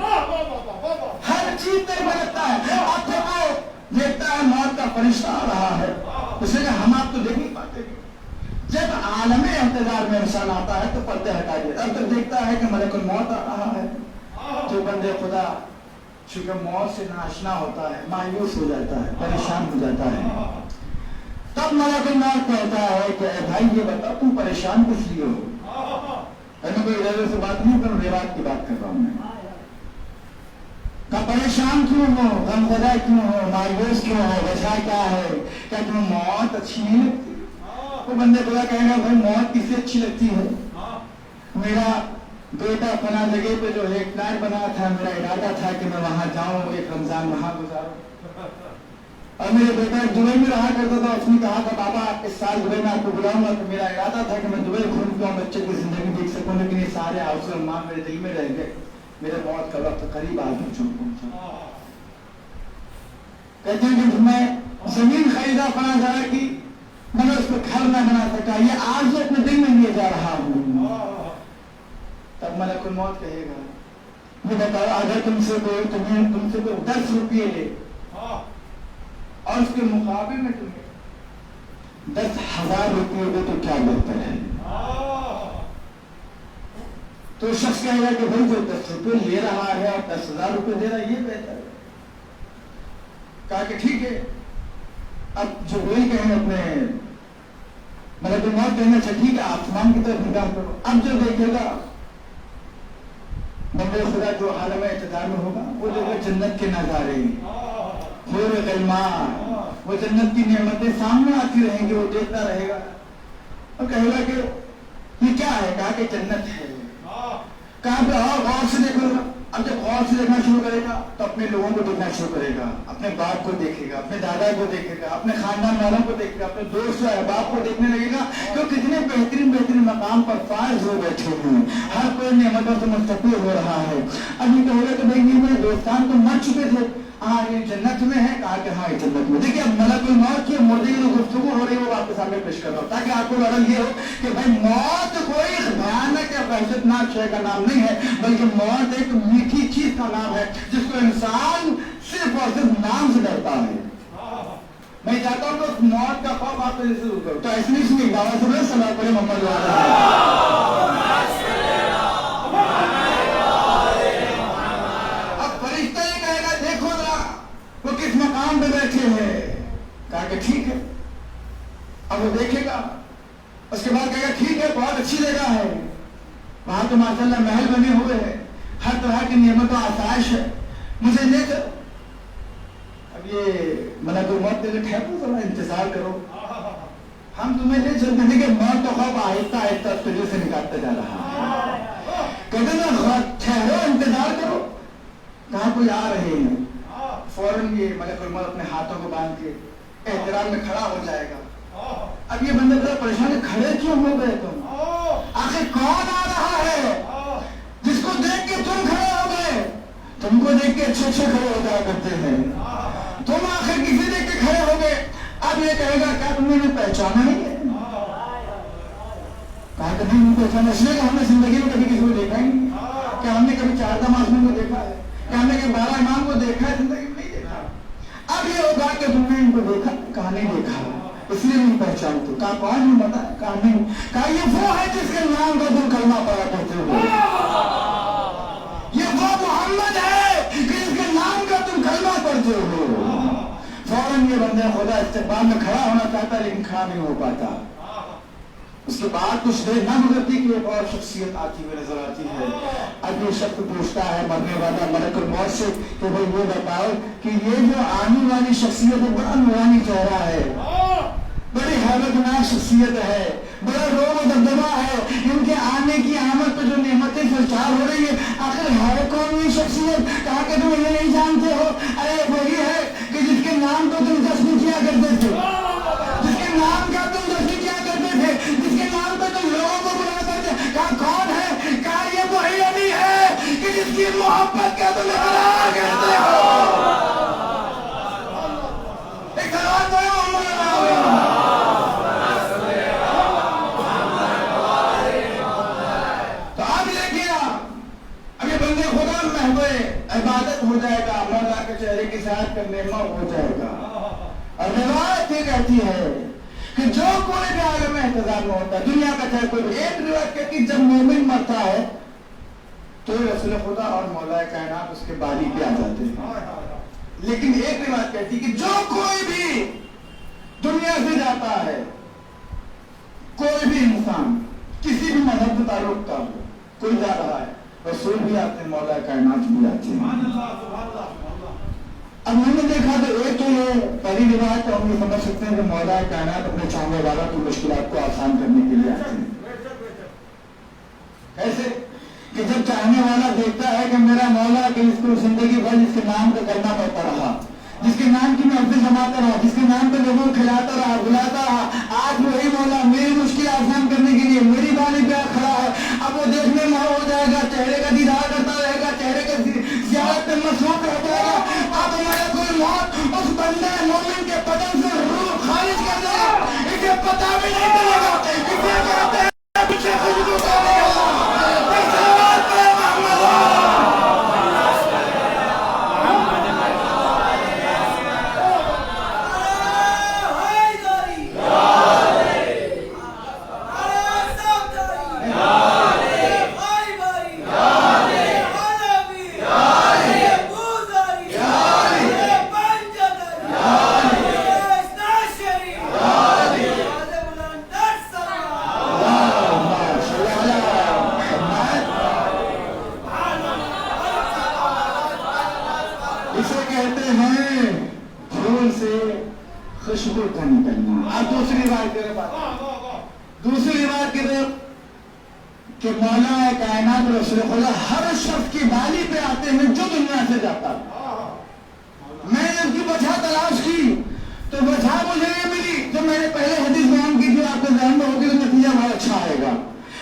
ہر چیز دیکھنے لگتا ہے، اب جب وہ دیکھتا ہے موت کا فرشتہ آ رہا ہے، اس لیے کہ ہم آپ تو دیکھ نہیں پاتے، جب عالم انتظار میں انسان آتا ہے تو پردے ہٹا دیتا ہے، اب تک دیکھتا ہے کہ ملک الموت آ رہا ہے، جو بندے خدا چونکہ موت سے ناشنا ہوتا ہے مایوس ہو جاتا ہے، پریشان ہو جاتا ہے، تب ملک الموت کہتا ہے کہ اے بھائی یہ بتا تم پریشان کس لیے ہو؟ میں کوئی ادھر سے بات نہیں کر رہا ہوں، روایت کی بات کر رہا ہوں میں، کہ پریشان کیوں ہو، غمزدہ کیوں ہو، مایوس کیوں ہو، وجہ کیا ہے؟ کیا تمہیں موت اچھی نہیں لگتی؟ وہ بندے خدا کہے گا بھائی موت کسے اچھی لگتی ہے؟ میرا بیٹا فلاں جگہ پہ جو ایک پلان بنا تھا، میرا ارادہ تھا کہ میں وہاں جاؤں، ایک رمضان وہاں گزاروں، اور میرے بیٹا دبئی میں رہا کرتا تھا، اس نے کہا کہ بابا اس سال دبئی میں آپ کو بلاؤں گا، تو میرا ارادہ تھا کہ میں دبئی گھوم کے بچے کی زندگی دیکھ سکوں، لیکن یہ سارے آرزو ارمان میرے دل میں رہ گئے، میرے موت کا وقت قریب آ پہنچا۔ کہتے ہیں کہ میں زمین خریدا فلاں جگہ کی، میں نے اس کو گھر نہ بنا سکا، یہ آرزو اپنے دل میں لیے جا رہا ہوں۔ تب ملک الموت کہے گا یہ بتاؤ اگر تم سے کوئی 10 روپئے لے اور اس کے مقابل میں تمہیں 10,000 روپئے دے تو کیا بہتر ہے؟ تو شخص کہے گا کہ بھائی جو 10 روپئے لے رہا ہے اور 10,000 روپئے دے رہا ہے یہ بہتر ہے۔ کہا کہ ٹھیک ہے، اب جو وہی کہیں اپنے ملک الموت کہنا اچھا ٹھیک ہے آسمان کی طرف نگاہ کرو، اب جو دیکھے گا بندے خدا جو عالم اعتدار میں ہوگا وہ دیکھے جنت کے نظارے، حور غلمان، وہ جنت کی نعمتیں سامنے آتی رہیں گی، وہ دیکھتا رہے گا اور کہے گا کہ یہ کیا ہے؟ کہا کہ جنت ہے۔ کہاں پہ اور غور سے دیکھو گا، اب جب غور سے دیکھنا شروع کرے گا تو اپنے لوگوں کو دیکھنا شروع کرے گا، اپنے باپ کو دیکھے گا، اپنے دادا کو دیکھے گا، اپنے خاندان والوں کو دیکھے گا، اپنے دوست اور احباب کو دیکھنے لگے گا کہ کتنے بہترین بہترین مقام پر فائز ہو بیٹھے ہیں، ہر کوئی نعمتوں سے مستفید ہو رہا ہے۔ اب یہ کہے گا کہ بھائی یہ میرے دوستان تو مر چکے تھے، ہاں یہ جنت میں ہے، کہا کہ ہاں یہ جنت میں۔ دیکھیے اب ملک الموت کی مردے کی جو گفتگو ہو رہی ہے وہ آپ کے سامنے پیش کر رہا ہوں تاکہ آپ کو غرض یہ ہو کہ بھائی موت کوئی بھیانک یا وحشتناک شے کا نام نہیں ہے، بلکہ موت ایک میٹھی چیز کا نام ہے جس کو انسان صرف اور صرف نام سے ڈرتا ہے۔ میں چاہتا ہوں کہ اس موت کا خوف آپ سے ضرور کرو، تو ایسے نہیں سنی دعویٰ سے بڑے صلاح پڑھے محمد وہ کس مقام پہ بیٹھے ہیں؟ کہا کہ ٹھیک ہے، اب وہ دیکھے گا، اس کے بعد کہے گا ٹھیک ہے بہت اچھی جگہ ہے، وہاں تو ماشاءاللہ محل بنے ہوئے ہیں، ہر طرح کی نعمت و آسائش ہے، مجھے لے چلو۔ اب یہ ملک الموت کے ٹھہرو ذرا انتظار کرو، ہم تمہیں لے چلتے ہیں کہ موت تو خواب آہستہ آہستہ تجھے سے نکالتا جا رہا ہے، کہتے ہیں ٹھہرو انتظار کرو، کہاں کوئی آ رہے ہیں۔ فوراً یہ ملک الموت اپنے ہاتھوں کو باندھ کے احترام میں کھڑا ہو جائے گا۔ اب یہ بندے بڑا پریشان ہے، کھڑے کیوں ہو گئے تم؟ آخر کون آ رہا ہے جس کو دیکھ کے تم کھڑے ہو گئے؟ تم کو دیکھ کے اچھے اچھے کھڑے ہو جایا کرتے ہیں، تم آخر کسی دیکھ کے کھڑے ہو گئے۔ اب یہ کہے گا کیا تم نے پہچانا نہیں ہے؟ کہا کہ نہیں پہچانا، اس لیے کہ ہم نے زندگی میں کبھی کسی کو دیکھا ہی نہیں، کیا ہم نے کبھی 4 آدمی کو دیکھا ہے، کیا ہم نے کبھی 12 امام کو دیکھا ہے زندگی میں؟ نہیں دیکھا۔ اب یہ ہوگا کہ تم نے ان کو دیکھا، کہا نہیں دیکھا، اس لیے نہیں پہچانتے۔ کہا کون نہیں بتا؟ کہا نہیں، کہا یہ وہ ہے جس کے نام کا تم کلمہ پڑھا کرتے ہو، یہ وہ محمد ہے کہ جس کے نام کا تم کلمہ پڑھتے ہو۔ فوراً یہ بندہ خدا استقبال میں کھڑا ہونا چاہتا ہے لیکن کھڑا نہیں ہو پاتا۔ اس کے بعد کچھ دیر نہ گزرتی کہ ایک اور شخصیت آتی ہوئی نظر آتی ہے۔ اب یہ شخص پوچھتا ہے مرنے والا ملک الموت سے کہ بھائی یہ بتاؤ کہ یہ جو آنے والی شخصیت ہے بڑا نورانی چہرہ ہے، بڑی حیرتناک شخصیت ہے، بڑا روب و دبدبہ ہے، ان کے آنے کی آمد پہ جو نعمتیں سرچار ہو رہی ہے، آخر ہے کون یہ شخصیت؟ کہا کہ تم یہ نہیں جانتے ہو؟ ارے وہی ہے کہ جس کے نام کو تم جشن کیا کرتے تھے، جس کے نام کا تم جشن کیا کرتے تھے، جس کے نام پہ تم لوگوں کو بلا کرتے، کہا کون ہے؟ کہا یہ وہی علی ہے کہ جس کی محبت کا تم اقرار کرتے ہو۔ ایک سلام دو محمد تو آپ دیکھیے، اب یہ بندے خدا محو عبادت ہو جائے گا، مولا کے چہرے کی سیاحت کرنے میں ہو جائے گا۔ اور روایت یہ کہتی ہے کہ جو کوئی بھی عالم احتضار میں ہوتا ہے دنیا کا چاہے کوئی بھی، ایک روایت کہتی ہے جب مومن مرتا ہے تو رسول خدا اور مولا کائنات اس کے باری پہ آ جاتے ہیں، لیکن ایک روایت کہتی ہے کہ جو کوئی بھی دنیا سے جاتا ہے، کوئی بھی انسان کسی بھی مذہب سے تعلق کا ہو، کوئی جا رہا ہے، رسول بھی آتے ہیں، مولا کائنات بھی آتے ہیں۔ اب میں نے دیکھا تو ایک تو یہ پہلی روایت ہے، ہم یہ سمجھ سکتے ہیں کہ مولا کائنات اپنے چاہنے والا کی مشکلات کو آسان کرنے کے لیے آتے ہیں۔ ایسے کہ جب چاہنے والا دیکھتا ہے کہ میرا مولا کہ اس کو زندگی بھر جس کے نام کا کرنا پڑتا رہا، جس کے نام کی محفل جماتا رہا، جس کے نام پہ لوگوں کو کھلاتا رہا، بلاتا رہا، آج وہی مولا میری مشکل آسان کرنے کے لیے میری بالی پہ کھڑا ہے، اب وہ دیکھنے میں ہو جائے گا، چہرے کا دیدار کرتا رہے گا، چہرے کا زیارت پہ مصروف رہ جائے گا۔ اب ہمارا کوئی موت اس بندے مومن کے بدن سے روح خارج کر دے گا، اسے پتہ بھی نہیں چلے گا، اسے کہتے ہیں پیچھے خوشبو کرنے والا۔ اسے کہتے ہیں پھول سے خوشبو کا نکلنا۔ اب دوسری بات کرے، دوسری بات کرے کہ مولا کائنات رسول خدا ہر شخص کی بالی پہ آتے ہیں جو دنیا سے جاتا ہے۔ میں نے اس کی وجہ تلاش کی تو وجہ مجھے یہ ملی جو میں نے پہلے حدیث بیان کی تھی، آپ کے ذہن میں ہوگی تو نتیجہ بہت اچھا آئے گا۔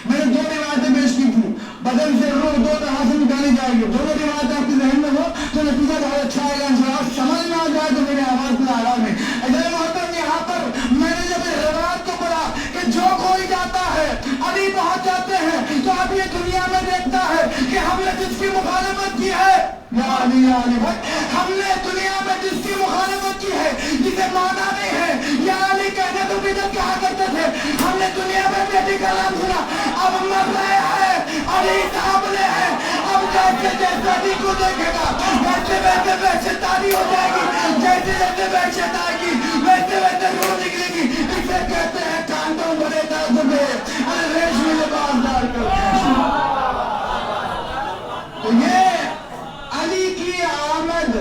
میں نے دو روایتیں پیش کی تھی، بدن سے روح دو طرح سے نکالی جائے گی، دونوں روایتیں آپ کے ذہن میں ہو تو نتیجہ بہت اچھا آئے گا انشاءاللہ۔ سمجھ میں آ جائے تو میرے آواز میں آرام ہے۔ اجل محترم یہاں پر میں نے جب روایت کو پڑھا کہ جو کوئی جاتا ہے علی پہنچ جاتے ہیں، تو اب یہ دنیا میں دیکھتا ہے کہ ہم نے جس کی مخالفت کی ہے، یا علی یا علی بھائی، ہم نے دنیا میں جس کی مخالفت کی ہے، جسے مانا نہیں ہے، یا علی کہنے تو بدعت کہا کرتے تھے، ہم نے دنیا میں بیٹی کا نام سنا، اب مر رہے ہیں، علی سامنے ہے، اب جیسے جیسے علی کو دیکھے گا ویسے ویسے وحشت تاری ہو جائے گی، جیسے جیسے وحشت آئے گی ویسے ویسے روح نکلے گی۔ اسے کہتے ہیں کانٹوں بڑے درد میں ریشمی لباس ڈال کر۔ تو یہ علی کی آمد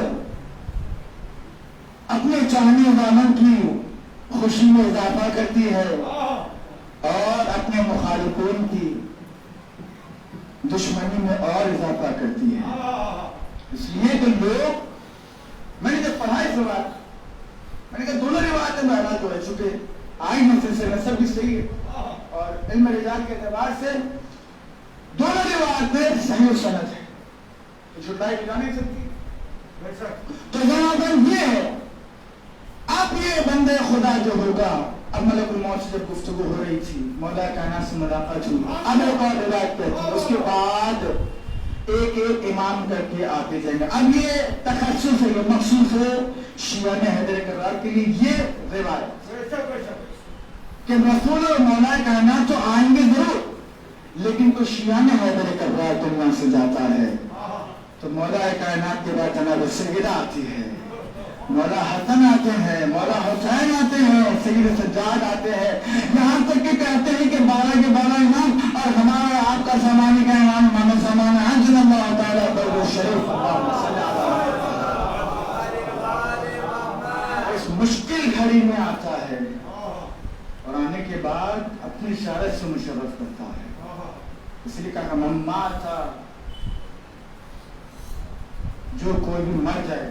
اپنے چاہنے والوں کی خوشی میں اضافہ کرتی ہے اور اپنے مخالفین کی دشمنی میں اور اضافہ کرتی ہے۔ اس لیے تو لوگ، میں نے جب پڑھا اس بات، میں نے کہا دونوں روایتیں بہرحال جو ہے چونکہ آئی میں سلسلہ نسب بھی صحیح ہے اور علم رجال کے اعتبار سے دونوں روایتیں صحیح و سند ہے، تو جھٹلائی کی جا نہیں سکتی۔ تو جناب یہ ہے، اب یہ بندے خدا جو ہوگا، اب ملک الموت سے جب گفتگو ہو رہی تھی، مولا کائنات سے ملاقات ہوئی، اب ایک اور روایت کہتی ہے، اس کے بعد ایک ایک امام کر کے آتے جائیں گے۔ اب یہ تخصص ہے، یہ مخصوص ہے شیعہ حیدر کرار کے لیے یہ روایت کہ رسول اور مولا کائنات تو آئیں گے ضرور، لیکن تو شیعہ حیدر کرار دنیا سے جاتا ہے تو مولا کائنات کے بعد جناب سیدہ آتی ہے، مولا حسن آتے ہیں، مولا حسین آتے ہیں، سید سجاد آتے ہیں، یہاں تک کہ کہتے ہیں کہ 12 کے 12 امام اور ہمارا آپ کا زمانے کا امام محمد زمانہ عجل اللہ تعالیٰ پر شریف اس مشکل گھڑی میں آتا ہے اور آنے کے بعد اپنی اشارت سے مشرف کرتا ہے۔ اس لیے کہا من مات، جو کوئی بھی مر جائے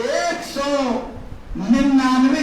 199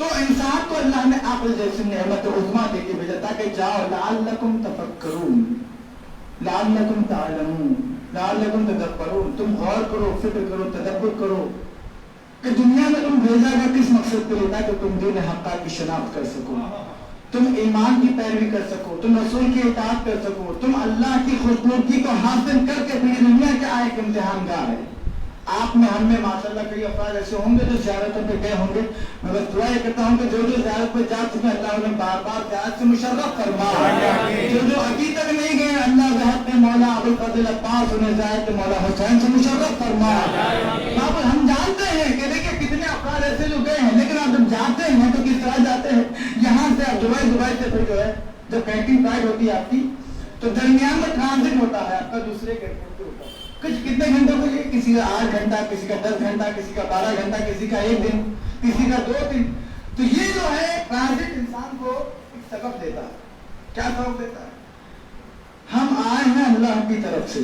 تو انسان کو اللہ نے عقل جیسی نعمت عظما دے کے بھیجا تاکہ جاؤ لعلکم تفکرون، لعلکم تعلمون، لعلکم تدبرون، تم غور کرو، فکر کرو، تدبر کرو کہ دنیا میں تم بھیجا گیا کس مقصد کے لیے، تاکہ تم دین حقہ کی شناخت کر سکو، تم ایمان کی پیروی کر سکو، تم رسول کی اطاعت کر سکو، تم اللہ کی خوشنودی کو حاصل کر کے پوری دنیا کے آئے ایک امتحان گاہ ہے۔ آپ میں ہم میں ماشاءاللہ کئی افراد ایسے ہوں گے جو زیارتوں پہ گئے ہوں گے، میں بس دعا یہ کرتا ہوں کہ جو زیارت پہ جا چکے اللہ انہیں بار بار زیارت سے مشرف فرما، جو ابھی تک نہیں گئے اللہ ذات نے مولا ابوالفضل عباس انہیں زیارت مولا حسین سے مشرف فرما۔ ہم جانتے ہیں کہ دیکھیں کتنے افراد ایسے جو گئے ہیں، لیکن آپ جب جاتے ہیں تو کس طرح جاتے ہیں؟ یہاں سے آپ دبئی سے پھر جو ہے جب کنیکٹنگ فلائٹ ہوتی ہے آپ کی، تو درمیان میں ٹرانزٹ ہوتا ہے آپ کا دوسرے ایئرپورٹ پہ ہوتا ہے، کچھ کتنے گھنٹوں کے لیے، کسی کا 8 گھنٹہ، کسی کا 10 گھنٹہ، کسی کا 12 گھنٹہ، کسی کا 1 دن، کسی کا 2 دن۔ تو یہ جو ہے ٹرانزٹ انسان کو ایک سبق دیتا ہے۔ کیا سبق دیتا ہے؟ ہم آئے ہیں اللہ کی طرف سے،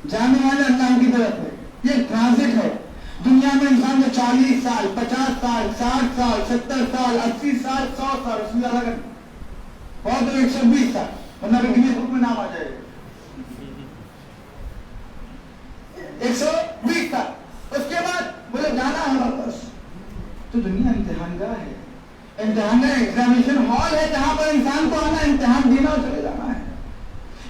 جانے والے اللہ کی طرف ہے، یہ ٹرانزٹ ہے۔ دنیا میں انسان کو 40 سال، 50 سال، 60 سال، 70 سال، 80 سال، 100 سال، اس میں زیادہ بہت 120 سال، ورنہ گنیز بک میں نام آ جائے گا۔ 120 سال، اس کے بعد بولے جانا ہے واپس۔ تو دنیا امتحان گاہ ہے، امتحان گاہ ایگزامینیشن ہال ہے جہاں پر انسان کو آنا، امتحان دینا اور چلے جانا ہے۔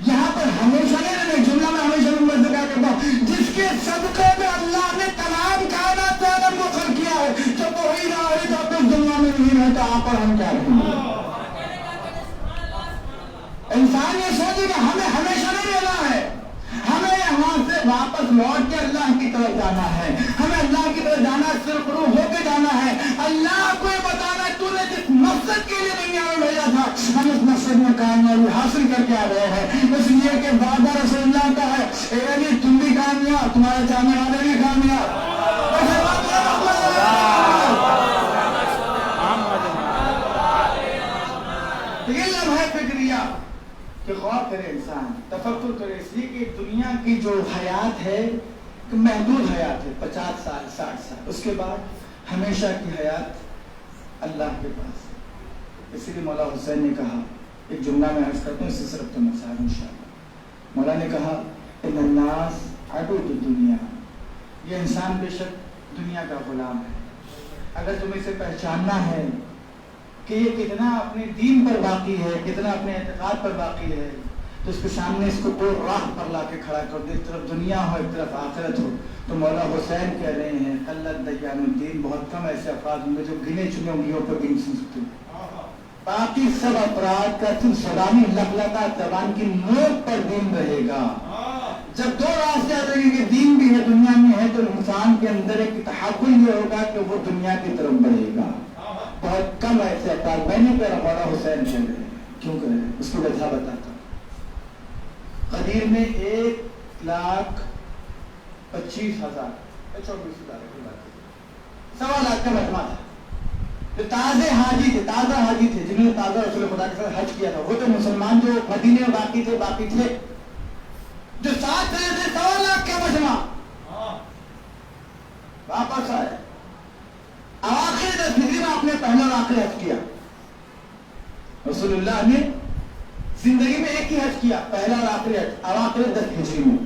یہاں پر ہمیشہ نہیں، جملہ میں ہمیشہ میں ذکر کرتا ہوں، جس کے صدقے میں اللہ نے تمام کائنات عالم کو خلق کیا ہے، جب وہی نہ آئے تو اپنے دنیا میں نہیں رہے تو آپ پر ہم کیا رہیں گے؟ انسان یہ سوچے کہ ہمیں ہمیشہ نہیں رہنا ہے، ہمیں یہاں سے واپس لوٹ کے اللہ کی طرف جانا ہے، ہمیں اللہ کی طرف جانا ہے، صرف روح ہو کے جانا ہے۔ اللہ کو یہ بتانا ہے تو نے جس مقصد کے لیے دنیا میں بھیجا تھا ہم اس مقصد میں کامیابی حاصل کر کے آ رہے ہیں۔ اس لیے کہ وعدہ رسول اللہ کا ہے، اے علی تم بھی کامیاب، تمہارے چاہنے والے بھی کامیاب۔ یہ لمحہ فکریہ کہ غور کرے انسان، تفکر کرے، اس لیے کہ دنیا کی جو حیات ہے محدود حیات ہے، 50 سال، 60 سال، اس کے بعد ہمیشہ کی حیات اللہ کے پاس ہے۔ اسی لیے مولا حسین نے کہا، ایک جملہ میں عرض کرتا ہوں، اس سے صرف تو مسائل انشاءاللہ۔ مولا نے کہا ان الناس عبید الدنیا، یہ انسان بے شک دنیا کا غلام ہے۔ اگر تمہیں اسے پہچاننا ہے کہ یہ کتنا اپنے دین پر باقی ہے، کتنا اپنے اعتقاد پر باقی ہے، تو اس کے سامنے اس کو دو راہ پر لا کے کھڑا کر دے، ایک طرف دنیا ہو، ایک طرف آخرت ہو۔ تو مولا حسین کہہ رہے ہیں قلت دیان الدین، بہت کم ایسے افراد ہوں گے جو گنے چنے انگلیوں پر گن سکتے ہیں، باقی سب افراد کا صرف سلامی لقلقہ زبان کی نوک پر دین رہے گا۔ جب دو راستے آ جائیں گے کہ دین بھی ہے دنیا میں ہے، تو انسان کے اندر ایک تحول یہ ہوگا کہ وہ دنیا کی طرف بڑھے گا۔ بہت کم ایسے افراد، میں نہیں کہہ رہا، مولا حسین کہہ رہے ہیں، کیوں کہہ رہے ہیں اس کی وجہ بتاتا ہوں۔ قدیر میں 1,25,000 سوا لاکھ کا مجمع تھا، جو تازہ حاجی تھے جنہوں نے تازہ رسول خدا کے ساتھ حج کیا تھا، وہ تو مسلمان جو مدینے میں باقی تھے جو ساتھ رہے تھے، 1.25 لاکھ کا مجمع واپس آئے۔ آخر 10 ہجری میں آپ نے پہلا اور آخری حج کیا۔ رسول اللہ نے زندگی میں ایک ہی حج کیا، پہلا اور آخری حج، اواخر 10 ہجری میں۔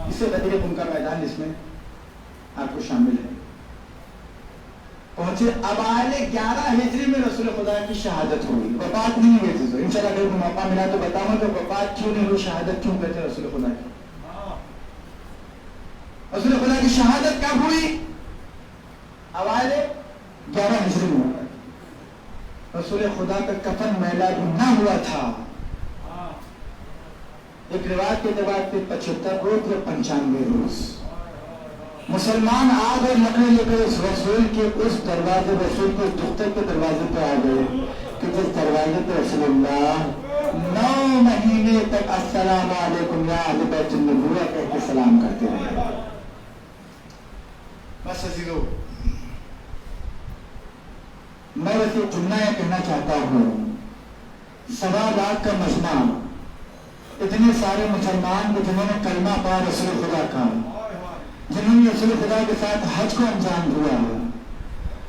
اس سے بدر خون کا میدان جس میں آپ کو شامل ہے پہنچے۔ اوائل 11 ہجری میں رسول خدا کی شہادت ہوئی، وفات نہیں ہوئی تھی۔ انشاءاللہ اگر موقع ملا تو بتاؤں کہ وفات کیوں نہیں ہوئی، شہادت کیوں کہتے ہیں رسول خدا کی۔ رسول خدا کی شہادت کب ہوئی؟ اوائل 11 ہجری میں۔ رسول خدا کا کفن میلا بھی نہ ہوا تھا۔ ایک روایت کے اعتبار سے 75 روز یا 95 روز مسلمان آگ اور لکڑی لے کر اس رسول کے اس دروازے، رسول کے دختر کے دروازے پہ آ گئے کہ جس دروازے پہ رسول اللہ 9 مہینے تک السلام علیکم یا اہل بیت النبوہ کہہ کے سلام کرتے رہے۔ بس عزیزو، میں ویسے جملہ یہ کہنا چاہتا ہوں، 1.25 لاکھ کا مجمع، اتنے سارے مسلمان جنہوں نے کلمہ پڑھا رسول خدا کا، جنہوں نے رسول خدا کے ساتھ حج کو انجام دیا ہے،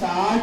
60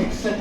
61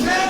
6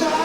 4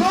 2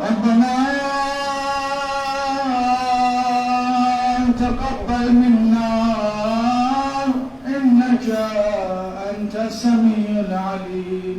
ربنا تقبل منا إنك أنت السميع العليم.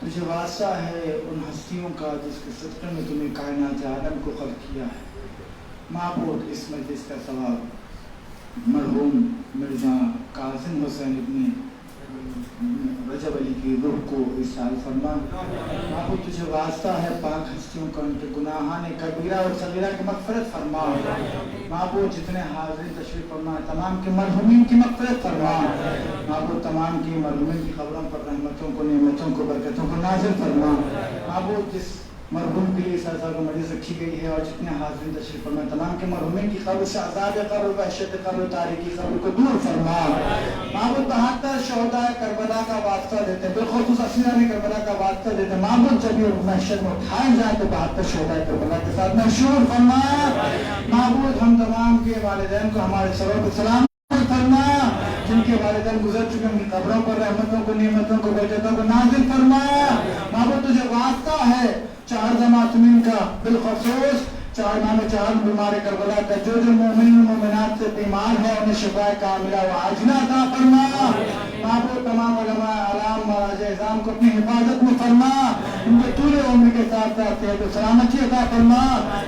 تجھے واسطہ ہے ان ہستیوں کا جس کے صدقے میں تمہیں کائنات عالم کو خلق کیا ہے۔ معبود اس مجلس کا ثواب مرحوم مرزا کاظم حسین ابن رجب علی کی روح کو اصال فرما۔ معبود تجھے واسطہ ہے پاک ہستیوں کا ان کے گناہان کبیرہ اور صغیرہ کی مغفرت فرما۔ معبود جتنے حاضرین تشریف فرما تمام کے مرحومین کی مغفرت فرما۔ معبود تمام کی مرحومین کی قبروں پر رحمتوں کو نعمتوں کو برکتوں کو نازل فرما۔ معبود جس مرحوم کے لیے سرسار کو مریض رکھی گئی ہے اور جتنے حاضرین تشریف فرما تمام کے مرحومین کی قبر سے عذاب قبر وحشت قبر تاریکی قبر کو دور فرما۔ معبود 72 شہداء کربلا کا واسطہ دیتے ہیں، بالخصوص اسیران کربلا کا واسطہ دیتے ہیں۔ معبود جب یہ محشر میں اٹھائے جائیں تو 72 شہداء کربلا کے ساتھ محشور فرما۔ معبود ہم تمام کے والدین کو ہمارے سروں پہ سلام فرما، جن کے والدین گزر چکے ان کی قبروں پر رحمتوں کو نعمتوں کو برکتوں کو نازل فرما۔ معبود تجھے واسطہ ہے چار جماعتین کا، بالخصوص چار امام چار بیمار کربلا کا، جو مومن مومنات سے بیمار ہے انہیں شفا کاملہ و عاجلہ عطا فرما۔ معبود تمام علماء علام مراجع اعظام کو اپنی حفاظت میں فرما، ان کے طول عمر کے ساتھ ساتھ صحت و سلامتی عطا فرما۔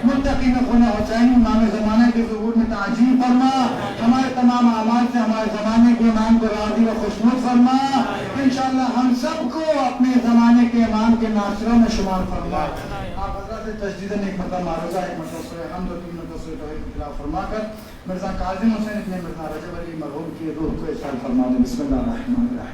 متقی میں خون حسین امام زمانے کے ظہور میں تعجیل فرما۔ ہمارے تمام اعمال سے ہمارے زمانے کے امام کو راضی و خوشنود فرما۔ انشاءاللہ ہم سب کو اپنے زمانے کے امام کے ناصروں میں شمار فرما۔ آپ حضرات سے تجدیداً ایک مرتبہ معروضہ، ایک مرتبہ سورہ حمد و 3 مرتبہ سورہ توحید کی تلاوت فرما کر مرزا کاظم حسین ابن مرزا رجب علی مرحوم کی روح کو اصال فرما دیں۔ بسم اللہ الرحمن الرحیم۔